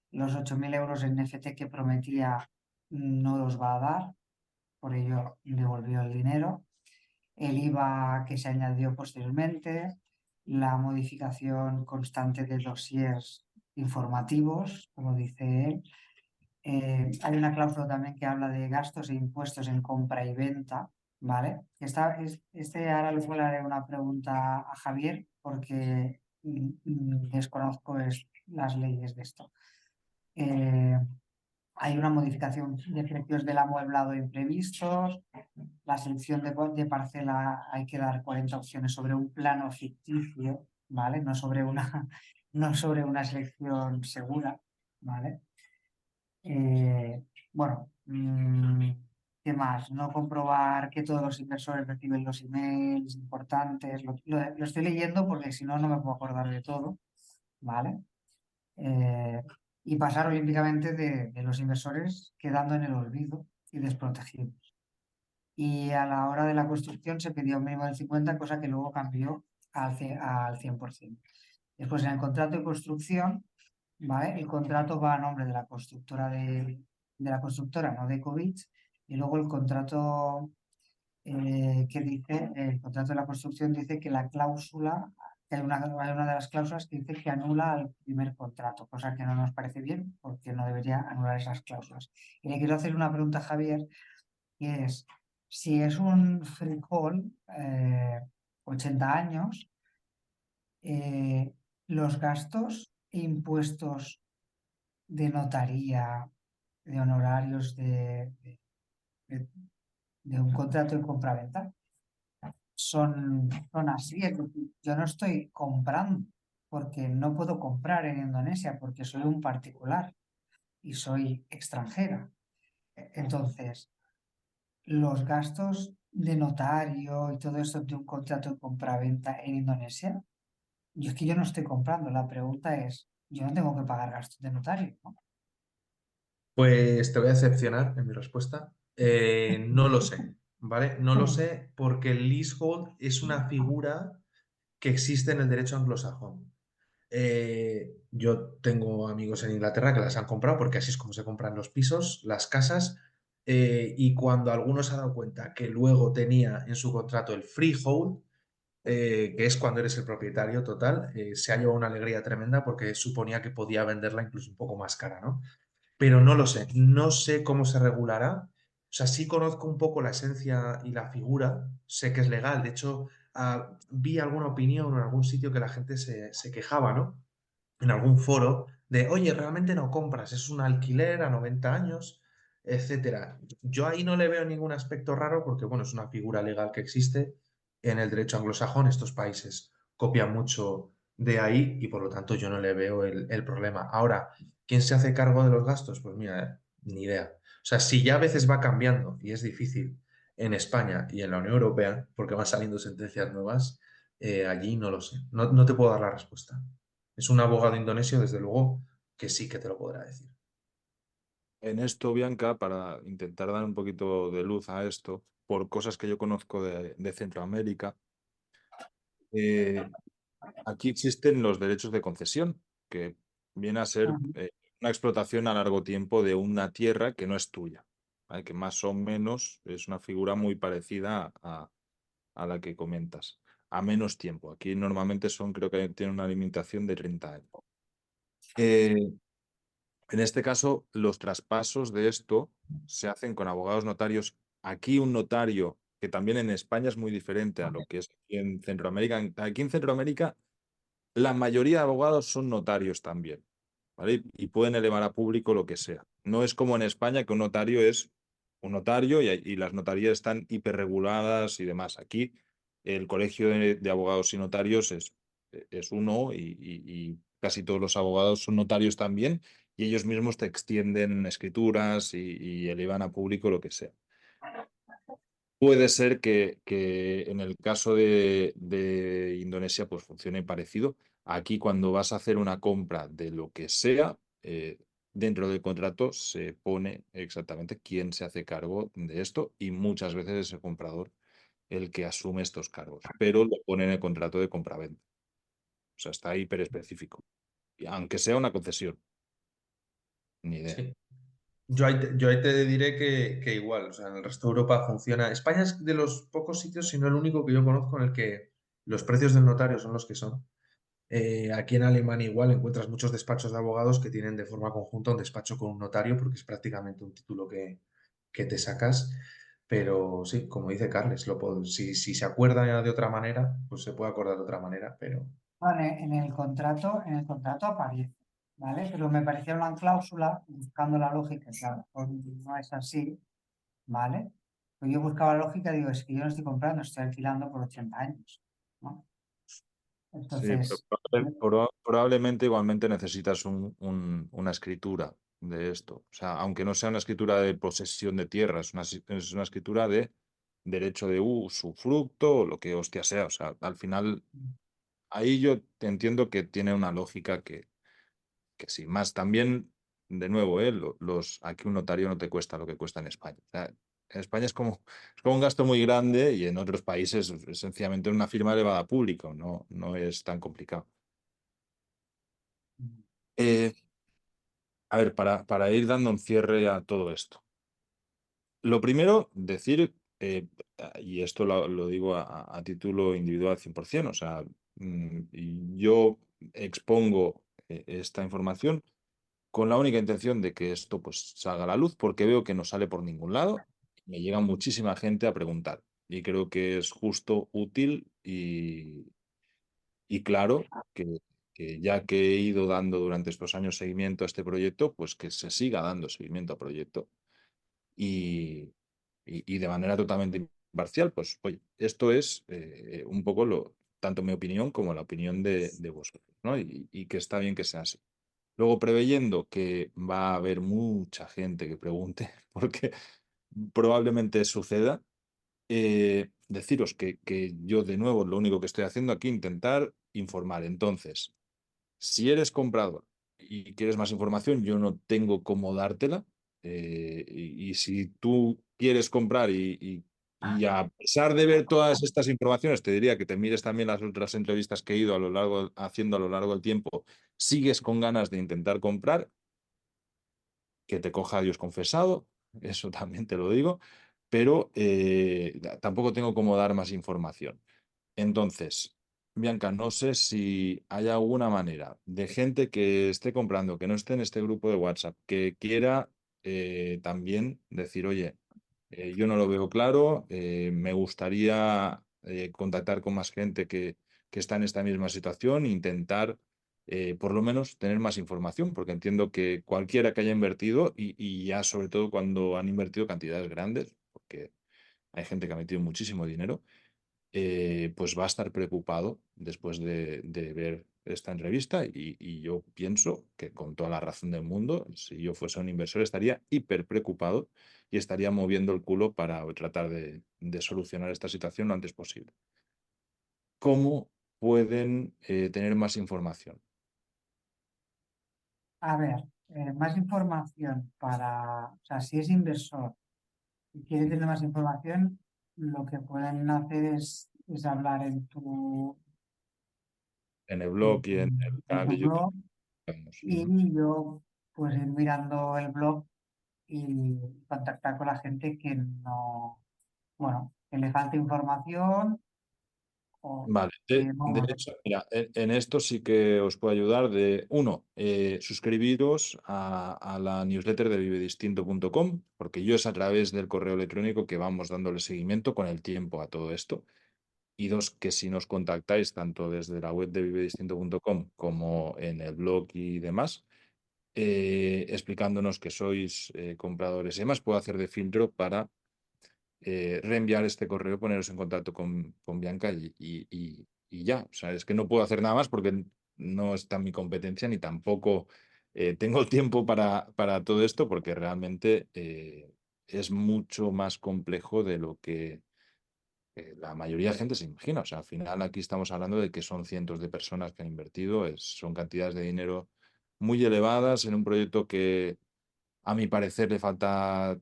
Los 8.000 euros en NFT que prometía no los va a dar, por ello devolvió el dinero. el IVA que se añadió posteriormente, la modificación constante de dossiers informativos, como dice él. Hay una cláusula también que habla de gastos e impuestos en compra y venta, ¿vale? Ahora les voy a haré una pregunta a Javier porque desconozco las leyes de esto. Hay una modificación de precios del amueblado imprevistos, la selección de parcela hay que dar 40 opciones sobre un plano ficticio, ¿vale? No sobre una selección segura, ¿vale? Eh, bueno, ¿qué más? No comprobar que todos los inversores reciben los emails importantes. Lo estoy leyendo porque si no, no me puedo acordar de todo, ¿vale? Eh, y pasar olímpicamente de los inversores quedando en el olvido y desprotegidos. Y a la hora de la construcción se pidió un mínimo del 50, cosa que luego cambió al 100%. Después, en el contrato de construcción, ¿vale? El contrato va a nombre de la constructora, no de COVID, y luego el contrato el contrato de la construcción dice que la cláusula, que hay una de las cláusulas que dice que anula el primer contrato, cosa que no nos parece bien porque no debería anular esas cláusulas. Y le quiero hacer una pregunta a Javier, que es, si es un freehold, 80 años, los gastos e impuestos de notaría, de honorarios de- de un contrato de compraventa son así. Es decir, yo no estoy comprando porque no puedo comprar en Indonesia porque soy un particular y soy extranjera. Entonces, los gastos de notario y todo eso de un contrato de compraventa en Indonesia, es que yo no estoy comprando. La pregunta es, yo no tengo que pagar gastos de notario, ¿no? Pues te voy a decepcionar en mi respuesta. No lo sé, ¿vale? No lo sé porque el leasehold es una figura que existe en el derecho anglosajón. Yo tengo amigos en Inglaterra que las han comprado porque así es como se compran los pisos, las casas, y cuando alguno se ha dado cuenta que luego tenía en su contrato el freehold, que es cuando eres el propietario total, se ha llevado una alegría tremenda porque suponía que podía venderla incluso un poco más cara, ¿no? Pero no lo sé, no sé cómo se regulará. O sea, sí conozco un poco la esencia y la figura, sé que es legal, de hecho, vi alguna opinión en algún sitio que la gente se quejaba, ¿no? En algún foro de, oye, realmente no compras, es un alquiler a 90 años, etcétera. Yo ahí no le veo ningún aspecto raro porque, bueno, es una figura legal que existe en el derecho anglosajón. Estos países copian mucho de ahí y, por lo tanto, yo no le veo el problema. Ahora, ¿quién se hace cargo de los gastos? Pues mira, ni idea. O sea, si ya a veces va cambiando y es difícil en España y en la Unión Europea, porque van saliendo sentencias nuevas, allí no lo sé. No, no te puedo dar la respuesta. Es un abogado indonesio, desde luego, que sí que te lo podrá decir. En esto, Bianca, para intentar dar un poquito de luz a esto, por cosas que yo conozco de Centroamérica, eh, aquí existen los derechos de concesión, que viene a ser Ujú. una explotación a largo tiempo de una tierra que no es tuya, ¿vale? Que más o menos es una figura muy parecida a la que comentas, a menos tiempo. Aquí normalmente creo que tiene una limitación de 30 años. Eh, en este caso, los traspasos de esto se hacen con abogados notarios. Aquí un notario, que también en España es muy diferente a lo que es aquí en Centroamérica. Aquí en Centroamérica la mayoría de abogados son notarios también, ¿vale? Y pueden elevar a público lo que sea. No es como en España, que un notario es un notario y las notarías están hiperreguladas y demás. Aquí el colegio de abogados y notarios es uno y casi todos los abogados son notarios también y ellos mismos te extienden escrituras y elevan a público lo que sea. Puede ser que en el caso de Indonesia pues funcione parecido. Aquí cuando vas a hacer una compra de lo que sea, dentro del contrato se pone exactamente quién se hace cargo de esto y muchas veces es el comprador el que asume estos cargos, pero lo pone en el contrato de compraventa. O sea, está hiper específico. Y aunque sea una concesión, ni idea. Sí. yo ahí te diré que igual, o sea, en el resto de Europa funciona. España es de los pocos sitios, si no el único que yo conozco en el que los precios del notario son los que son. Aquí en Alemania igual encuentras muchos despachos de abogados que tienen de forma conjunta un despacho con un notario porque es prácticamente un título que te sacas. Pero sí, como dice Carles, si se acuerda de otra manera, pues se puede acordar de otra manera, pero Vale, en el contrato aparece, ¿vale? Pero me parecía una cláusula, buscando la lógica, que a lo mejor no es así, ¿vale? Pues yo buscaba la lógica, digo, es que yo no estoy comprando, estoy alquilando por 80 años, ¿no? Sí, pero Entonces, ¿vale? probablemente igualmente necesitas una escritura de esto. O sea, aunque no sea una escritura de posesión de tierra, es una escritura de derecho de usufructo o lo que hostia sea. O sea, al final, ahí yo te entiendo que tiene una lógica que sí. Más también, de nuevo, aquí un notario no te cuesta lo que cuesta en España. O sea, en España es como un gasto muy grande y en otros países es sencillamente una firma elevada pública, no es tan complicado. Eh, a ver, para ir dando un cierre a todo esto. Lo primero, decir, y esto lo digo a título individual 100%, o sea, y yo expongo esta información con la única intención de que esto pues salga a la luz, porque veo que no sale por ningún lado. Me llega muchísima gente a preguntar y creo que es justo, útil y claro que ya que he ido dando durante estos años seguimiento a este proyecto, pues que se siga dando seguimiento al proyecto y, y de manera totalmente imparcial, pues oye, esto es un poco tanto mi opinión como la opinión de vosotros, ¿no? Y que está bien que sea así. Luego, preveyendo que va a haber mucha gente que pregunte, porque probablemente suceda, deciros que yo de nuevo lo único que estoy haciendo aquí es intentar informar. Entonces, si eres comprador y quieres más información, yo no tengo cómo dártela. Y si tú quieres comprar y a pesar de ver todas estas informaciones, te diría que te mires también las otras entrevistas que he ido haciendo a lo largo del tiempo, sigues con ganas de intentar comprar, que te coja Dios confesado, eso también te lo digo, pero tampoco tengo cómo dar más información. Entonces, Bianca, no sé si hay alguna manera de gente que esté comprando, que no esté en este grupo de WhatsApp, que quiera también decir, oye, yo no lo veo claro, me gustaría contactar con más gente que está en esta misma situación, e intentar por lo menos tener más información, porque entiendo que cualquiera que haya invertido, y ya sobre todo cuando han invertido cantidades grandes, porque hay gente que ha metido muchísimo dinero, pues va a estar preocupado después de ver esta entrevista y yo pienso que con toda la razón del mundo, si yo fuese un inversor, estaría hiper preocupado y estaría moviendo el culo para tratar de solucionar esta situación lo antes posible. ¿Cómo pueden tener más información? A ver, más información o sea, si es inversor y quiere tener más información, lo que pueden hacer es hablar En el blog en y en el en canal tu de YouTube. blog Vamos. Ujú. y yo pues ir mirando el blog y contactar con la gente que no, bueno, que le falte información o Vale, que de vamos. hecho, mira, en esto sí que os puedo ayudar uno, suscribiros a la newsletter de vivedistinto.com, porque yo es a través del correo electrónico que vamos dándole seguimiento con el tiempo a todo esto. Y dos, que si nos contactáis tanto desde la web de vivedistinto.com como en el blog y demás, explicándonos que sois compradores y demás, puedo hacer de filtro para reenviar este correo, poneros en contacto con Bianca y ya. O sea, es que no puedo hacer nada más porque no está en mi competencia ni tampoco tengo el tiempo para todo esto porque realmente es mucho más complejo de lo que la mayoría de gente se imagina. O sea, al final aquí estamos hablando de que son cientos de personas que han invertido, son cantidades de dinero muy elevadas en un proyecto que a mi parecer le falta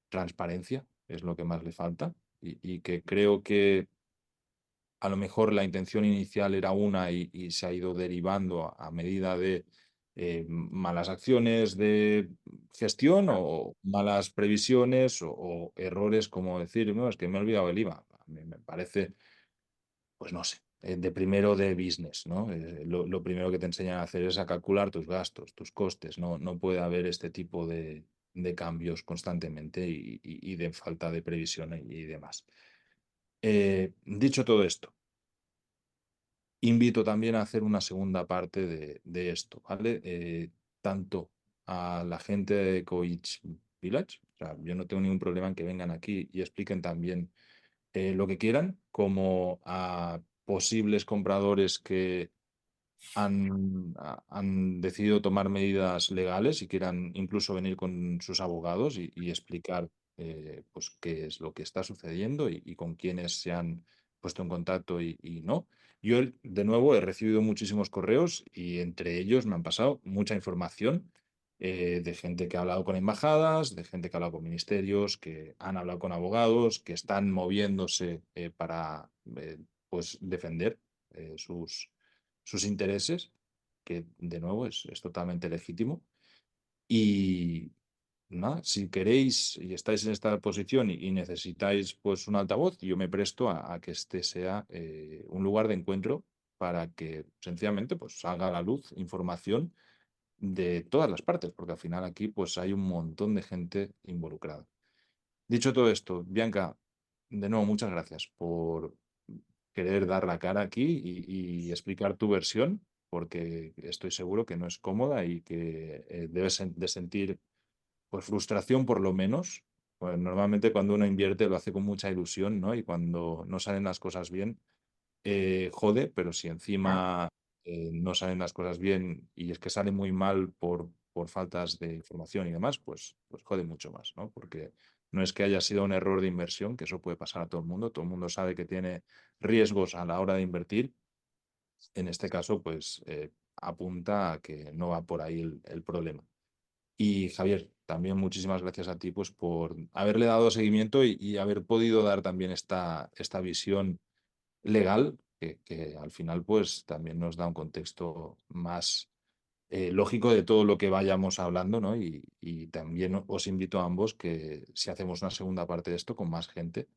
transparencia, es lo que más le falta, y que creo que a lo mejor la intención inicial era una y se ha ido derivando a medida de malas acciones, de gestión o malas previsiones o errores como decir, no, es que me he olvidado el IVA. A mí me parece, pues no sé, de primero de business, ¿no? Lo primero que te enseñan a hacer es a calcular tus gastos, tus costes. No puede haber este tipo de cambios constantemente y de falta de previsión y demás. Dicho todo esto, invito también a hacer una segunda parte de esto, ¿vale? Tanto a la gente de Coich Village, o sea, yo no tengo ningún problema en que vengan aquí y expliquen también lo que quieran, como a posibles compradores que han decidido tomar medidas legales y quieran incluso venir con sus abogados y explicar pues qué es lo que está sucediendo y con quiénes se han puesto en contacto y no. Yo, de nuevo, he recibido muchísimos correos y entre ellos me han pasado mucha información de gente que ha hablado con embajadas, de gente que ha hablado con ministerios, que han hablado con abogados, que están moviéndose para pues defender sus intereses, que de nuevo es totalmente legítimo. Y nada, si queréis y estáis en esta posición y necesitáis pues un altavoz, yo me presto a que este sea un lugar de encuentro para que sencillamente pues salga a la luz información de todas las partes, porque al final aquí pues hay un montón de gente involucrada. Dicho todo esto, Bianca, de nuevo muchas gracias por querer dar la cara aquí y explicar tu versión, porque estoy seguro que no es cómoda y que debes de sentir pues frustración por lo menos. Pues normalmente cuando uno invierte lo hace con mucha ilusión, ¿no? Y cuando no salen las cosas bien, jode, pero si encima no salen las cosas bien y es que sale muy mal por faltas de información y demás, pues jode mucho más, ¿no? Porque no es que haya sido un error de inversión, que eso puede pasar a todo el mundo sabe que tiene riesgos a la hora de invertir. En este caso, pues apunta a que no va por ahí el problema. Y Javier, también muchísimas gracias a ti pues, por haberle dado seguimiento y haber podido dar también esta visión legal, que al final pues también nos da un contexto más lógico de todo lo que vayamos hablando, ¿no? Y también os invito a ambos que si hacemos una segunda parte de esto con más gente,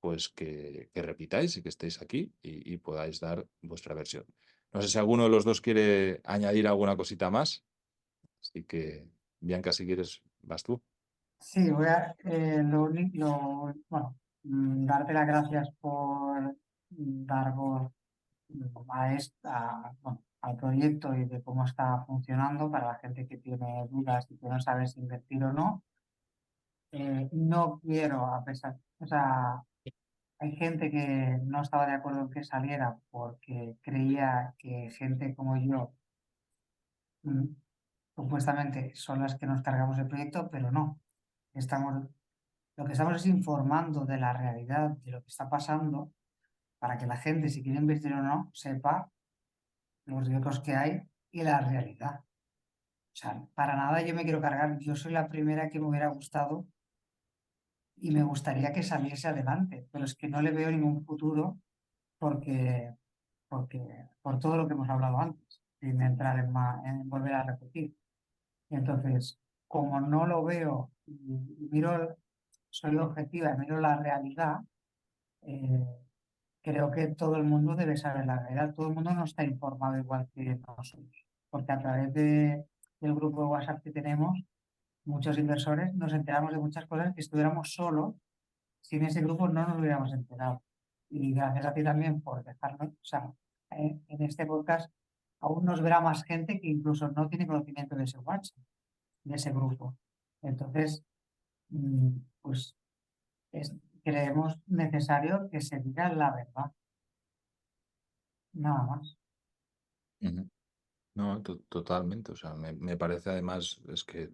pues que repitáis y que estéis aquí y podáis dar vuestra versión. No sé si alguno de los dos quiere añadir alguna cosita más, así que Bianca, si quieres, vas tú. Sí, voy a, bueno, darte las gracias por dar voz bueno, al proyecto y de cómo está funcionando para la gente que tiene dudas y que no sabe si invertir o no. No quiero, a pesar, o sea, hay gente que no estaba de acuerdo en que saliera porque creía que gente como yo, mm, supuestamente, son las que nos cargamos el proyecto, pero no. Estamos, lo que estamos es informando de la realidad, de lo que está pasando, para que la gente, si quiere invertir o no, sepa los riesgos que hay y la realidad. O sea, para nada yo me quiero cargar. Yo soy la primera que me hubiera gustado y me gustaría que saliese adelante, pero es que no le veo ningún futuro porque, por todo lo que hemos hablado antes, sin entrar en volver a repetir. Y entonces, como no lo veo y miro, soy objetiva y miro la realidad, eh, creo que todo el mundo debe saber la realidad. Todo el mundo no está informado igual que nosotros, porque a través del grupo de WhatsApp que tenemos, muchos inversores nos enteramos de muchas cosas que estuviéramos solos, sin ese grupo no nos hubiéramos enterado. Y gracias a ti también por dejarnos, o sea, en este podcast aún nos verá más gente que incluso no tiene conocimiento de ese WhatsApp, de ese grupo. Entonces, mm, pues es- creemos necesario que se diga la verdad, nada más. Ujú. No, totalmente. O sea, me parece además, es que,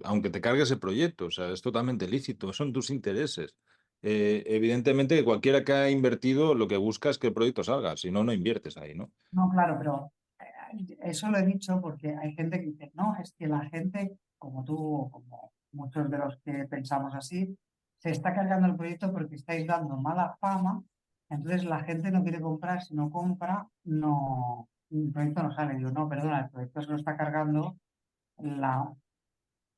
aunque te cargues el proyecto, o sea, es totalmente lícito, son tus intereses. Evidentemente, cualquiera que ha invertido lo que busca es que el proyecto salga, si no, no inviertes ahí, ¿no? No, claro, pero eso lo he dicho porque hay gente que dice, no, es que la gente, como tú, o como muchos de los que pensamos así, se está cargando el proyecto porque estáis dando mala fama, entonces la gente no quiere comprar, si no compra, no, el proyecto no sale. Digo, no, perdona, el proyecto se lo está cargando la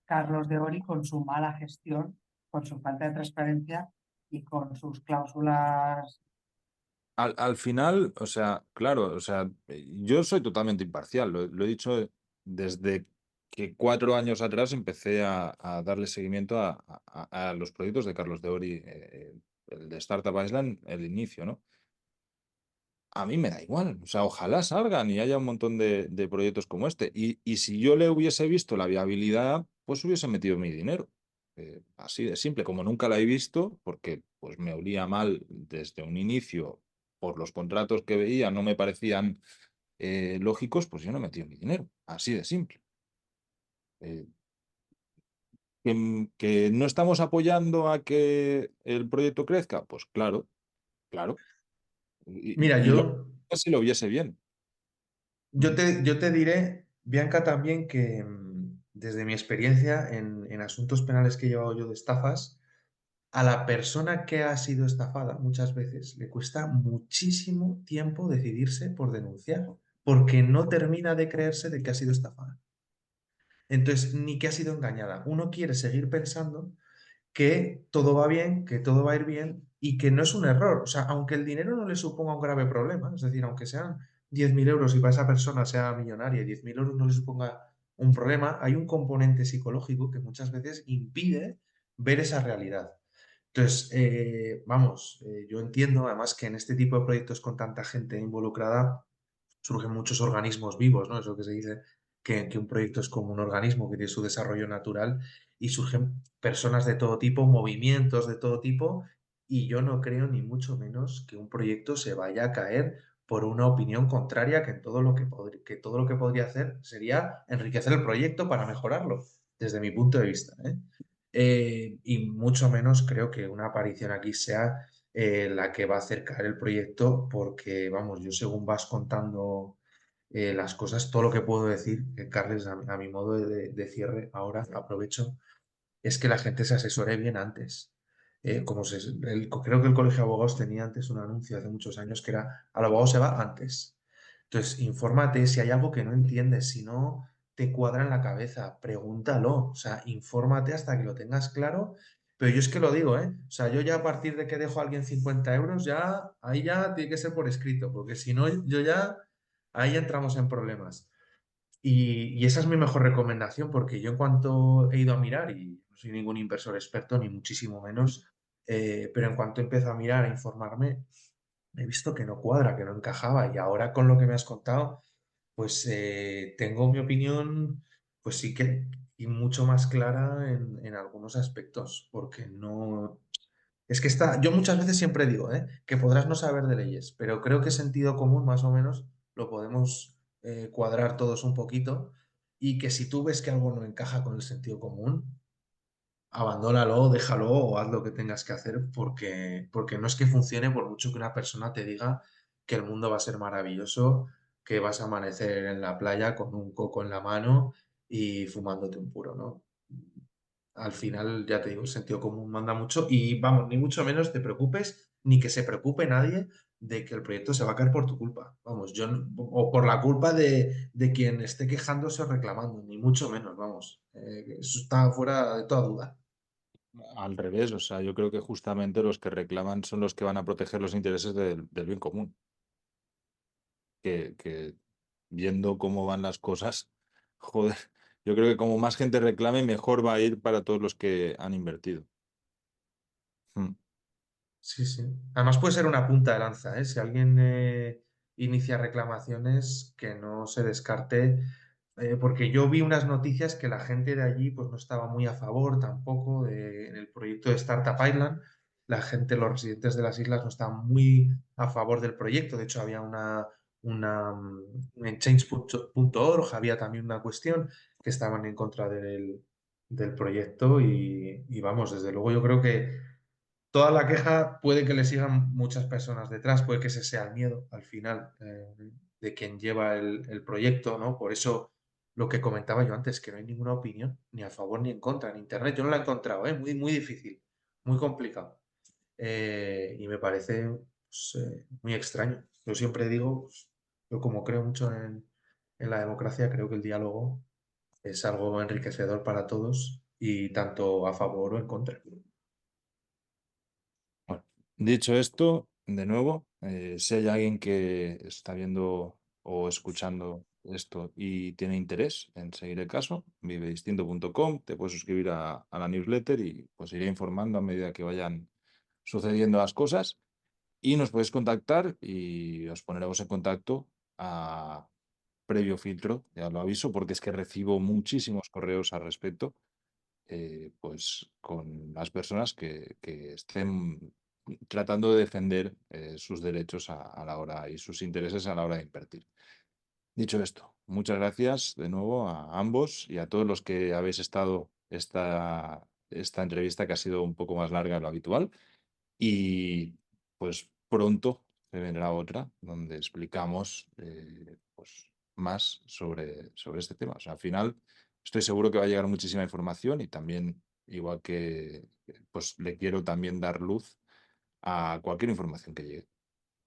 Carlos de Ori con su mala gestión, con su falta de transparencia y con sus cláusulas. Al final, o sea, claro, o sea, yo soy totalmente imparcial, lo he dicho desde que 4 años atrás empecé a darle seguimiento a los proyectos de Carlos de Ori, el de Startup Island, el inicio, ¿no? A mí me da igual, o sea, ojalá salgan y haya un montón de proyectos como este. Y si yo le hubiese visto la viabilidad, pues hubiese metido mi dinero. Así de simple, como nunca la he visto, porque pues me olía mal desde un inicio por los contratos que veía, no me parecían lógicos, pues yo no he metido mi dinero. Así de simple. Eh, que no estamos apoyando a que el proyecto crezca, pues claro, claro. Mira, Y lo si lo viese bien. Ujú. yo te diré, Bianca, también que desde mi experiencia en asuntos penales que he llevado yo de estafas, a la persona que ha sido estafada muchas veces le cuesta muchísimo tiempo decidirse por denunciar, porque no termina de creerse de que ha sido estafada. Entonces, ni que ha sido engañada. Uno quiere seguir pensando que todo va bien, que todo va a ir bien y que no es un error. O sea, aunque el dinero no le suponga un grave problema, es decir, aunque sean 10.000 euros y para esa persona sea millonaria y 10.000 euros no le suponga un problema, hay un componente psicológico que muchas veces impide ver esa realidad. Entonces, vamos, yo entiendo además que en este tipo de proyectos con tanta gente involucrada surgen muchos organismos vivos, ¿no? Eso que se dice que un proyecto es como un organismo que tiene su desarrollo natural y surgen personas de todo tipo, movimientos de todo tipo, y yo no creo ni mucho menos que un proyecto se vaya a caer por una opinión contraria que, en todo lo que, que todo lo que podría hacer sería enriquecer el proyecto para mejorarlo, desde mi punto de vista, ¿eh? Y mucho menos creo que una aparición aquí sea la que va a hacer caer el proyecto, porque, vamos, yo según vas contando las cosas, todo lo que puedo decir, Carles, a mi modo de cierre, ahora aprovecho, es que la gente se asesore bien antes. Creo que el Colegio de Abogados tenía antes un anuncio hace muchos años que era, al abogado se va antes. Entonces, infórmate si hay algo que no entiendes, si no te cuadra en la cabeza, pregúntalo, o sea, infórmate hasta que lo tengas claro. Pero yo es que lo digo, ¿eh? O sea, yo ya a partir de que dejo a alguien 50 euros, ya, ahí ya tiene que ser por escrito, porque si no, yo ya, ahí ya entramos en problemas. Y esa es mi mejor recomendación, porque yo en cuanto he ido a mirar, y no soy ningún inversor experto, ni muchísimo menos, pero en cuanto empiezo a mirar, a informarme, he visto que no cuadra, que no encajaba. Y ahora con lo que me has contado, pues tengo mi opinión, pues sí que y mucho más clara en algunos aspectos, porque no... Es que está, yo muchas veces siempre digo, que podrás no saber de leyes, pero creo que sentido común más o menos lo podemos cuadrar todos un poquito y que si tú ves que algo no encaja con el sentido común, abandónalo, déjalo o haz lo que tengas que hacer porque no es que funcione por mucho que una persona te diga que el mundo va a ser maravilloso, que vas a amanecer en la playa con un coco en la mano y fumándote un puro, ¿no? Al final, ya te digo, el sentido común manda mucho y vamos, ni mucho menos te preocupes, ni que se preocupe nadie de que el proyecto se va a caer por tu culpa. Vamos, o por la culpa de quien esté quejándose o reclamando, ni mucho menos, vamos. Eso está fuera de toda duda. Al revés, o sea, yo creo que justamente los que reclaman son los que van a proteger los intereses del bien común. Que viendo cómo van las cosas, joder, yo creo que como más gente reclame, mejor va a ir para todos los que han invertido. Mm. Sí, sí. Además puede ser una punta de lanza, ¿eh? Si alguien inicia reclamaciones, que no se descarte, porque yo vi unas noticias que la gente de allí pues no estaba muy a favor tampoco en el proyecto de Startup Island. La gente, los residentes de las islas no estaban muy a favor del proyecto. De hecho, había en change.org había también una cuestión que estaban en contra del proyecto y vamos, desde luego yo creo que toda la queja puede que le sigan muchas personas detrás, puede que ese sea el miedo al final de quien lleva el proyecto, ¿no? Por eso lo que comentaba yo antes, que no hay ninguna opinión, ni a favor ni en contra en Internet. Yo no la he encontrado, ¿eh? Muy, muy difícil, muy complicado. Y me parece pues, muy extraño. Yo siempre digo, pues, yo como creo mucho en la democracia, creo que el diálogo es algo enriquecedor para todos y tanto a favor o en contra. Bueno, dicho esto, de nuevo, si hay alguien que está viendo o escuchando esto y tiene interés en seguir el caso, vivedistinto.com, te puedes suscribir a la newsletter y pues iré informando a medida que vayan sucediendo las cosas y nos podéis contactar y os pondremos en contacto a previo filtro, ya lo aviso, porque es que recibo muchísimos correos al respecto, pues con las personas que estén tratando de defender sus derechos a la hora y sus intereses a la hora de invertir. Dicho esto, muchas gracias de nuevo a ambos y a todos los que habéis estado esta entrevista que ha sido un poco más larga de lo habitual. Y pues pronto se vendrá otra donde explicamos pues, más sobre este tema. O sea, al final estoy seguro que va a llegar muchísima información y también, igual que pues le quiero también dar luz a cualquier información que llegue.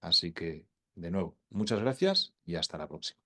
Así que, de nuevo, muchas gracias y hasta la próxima.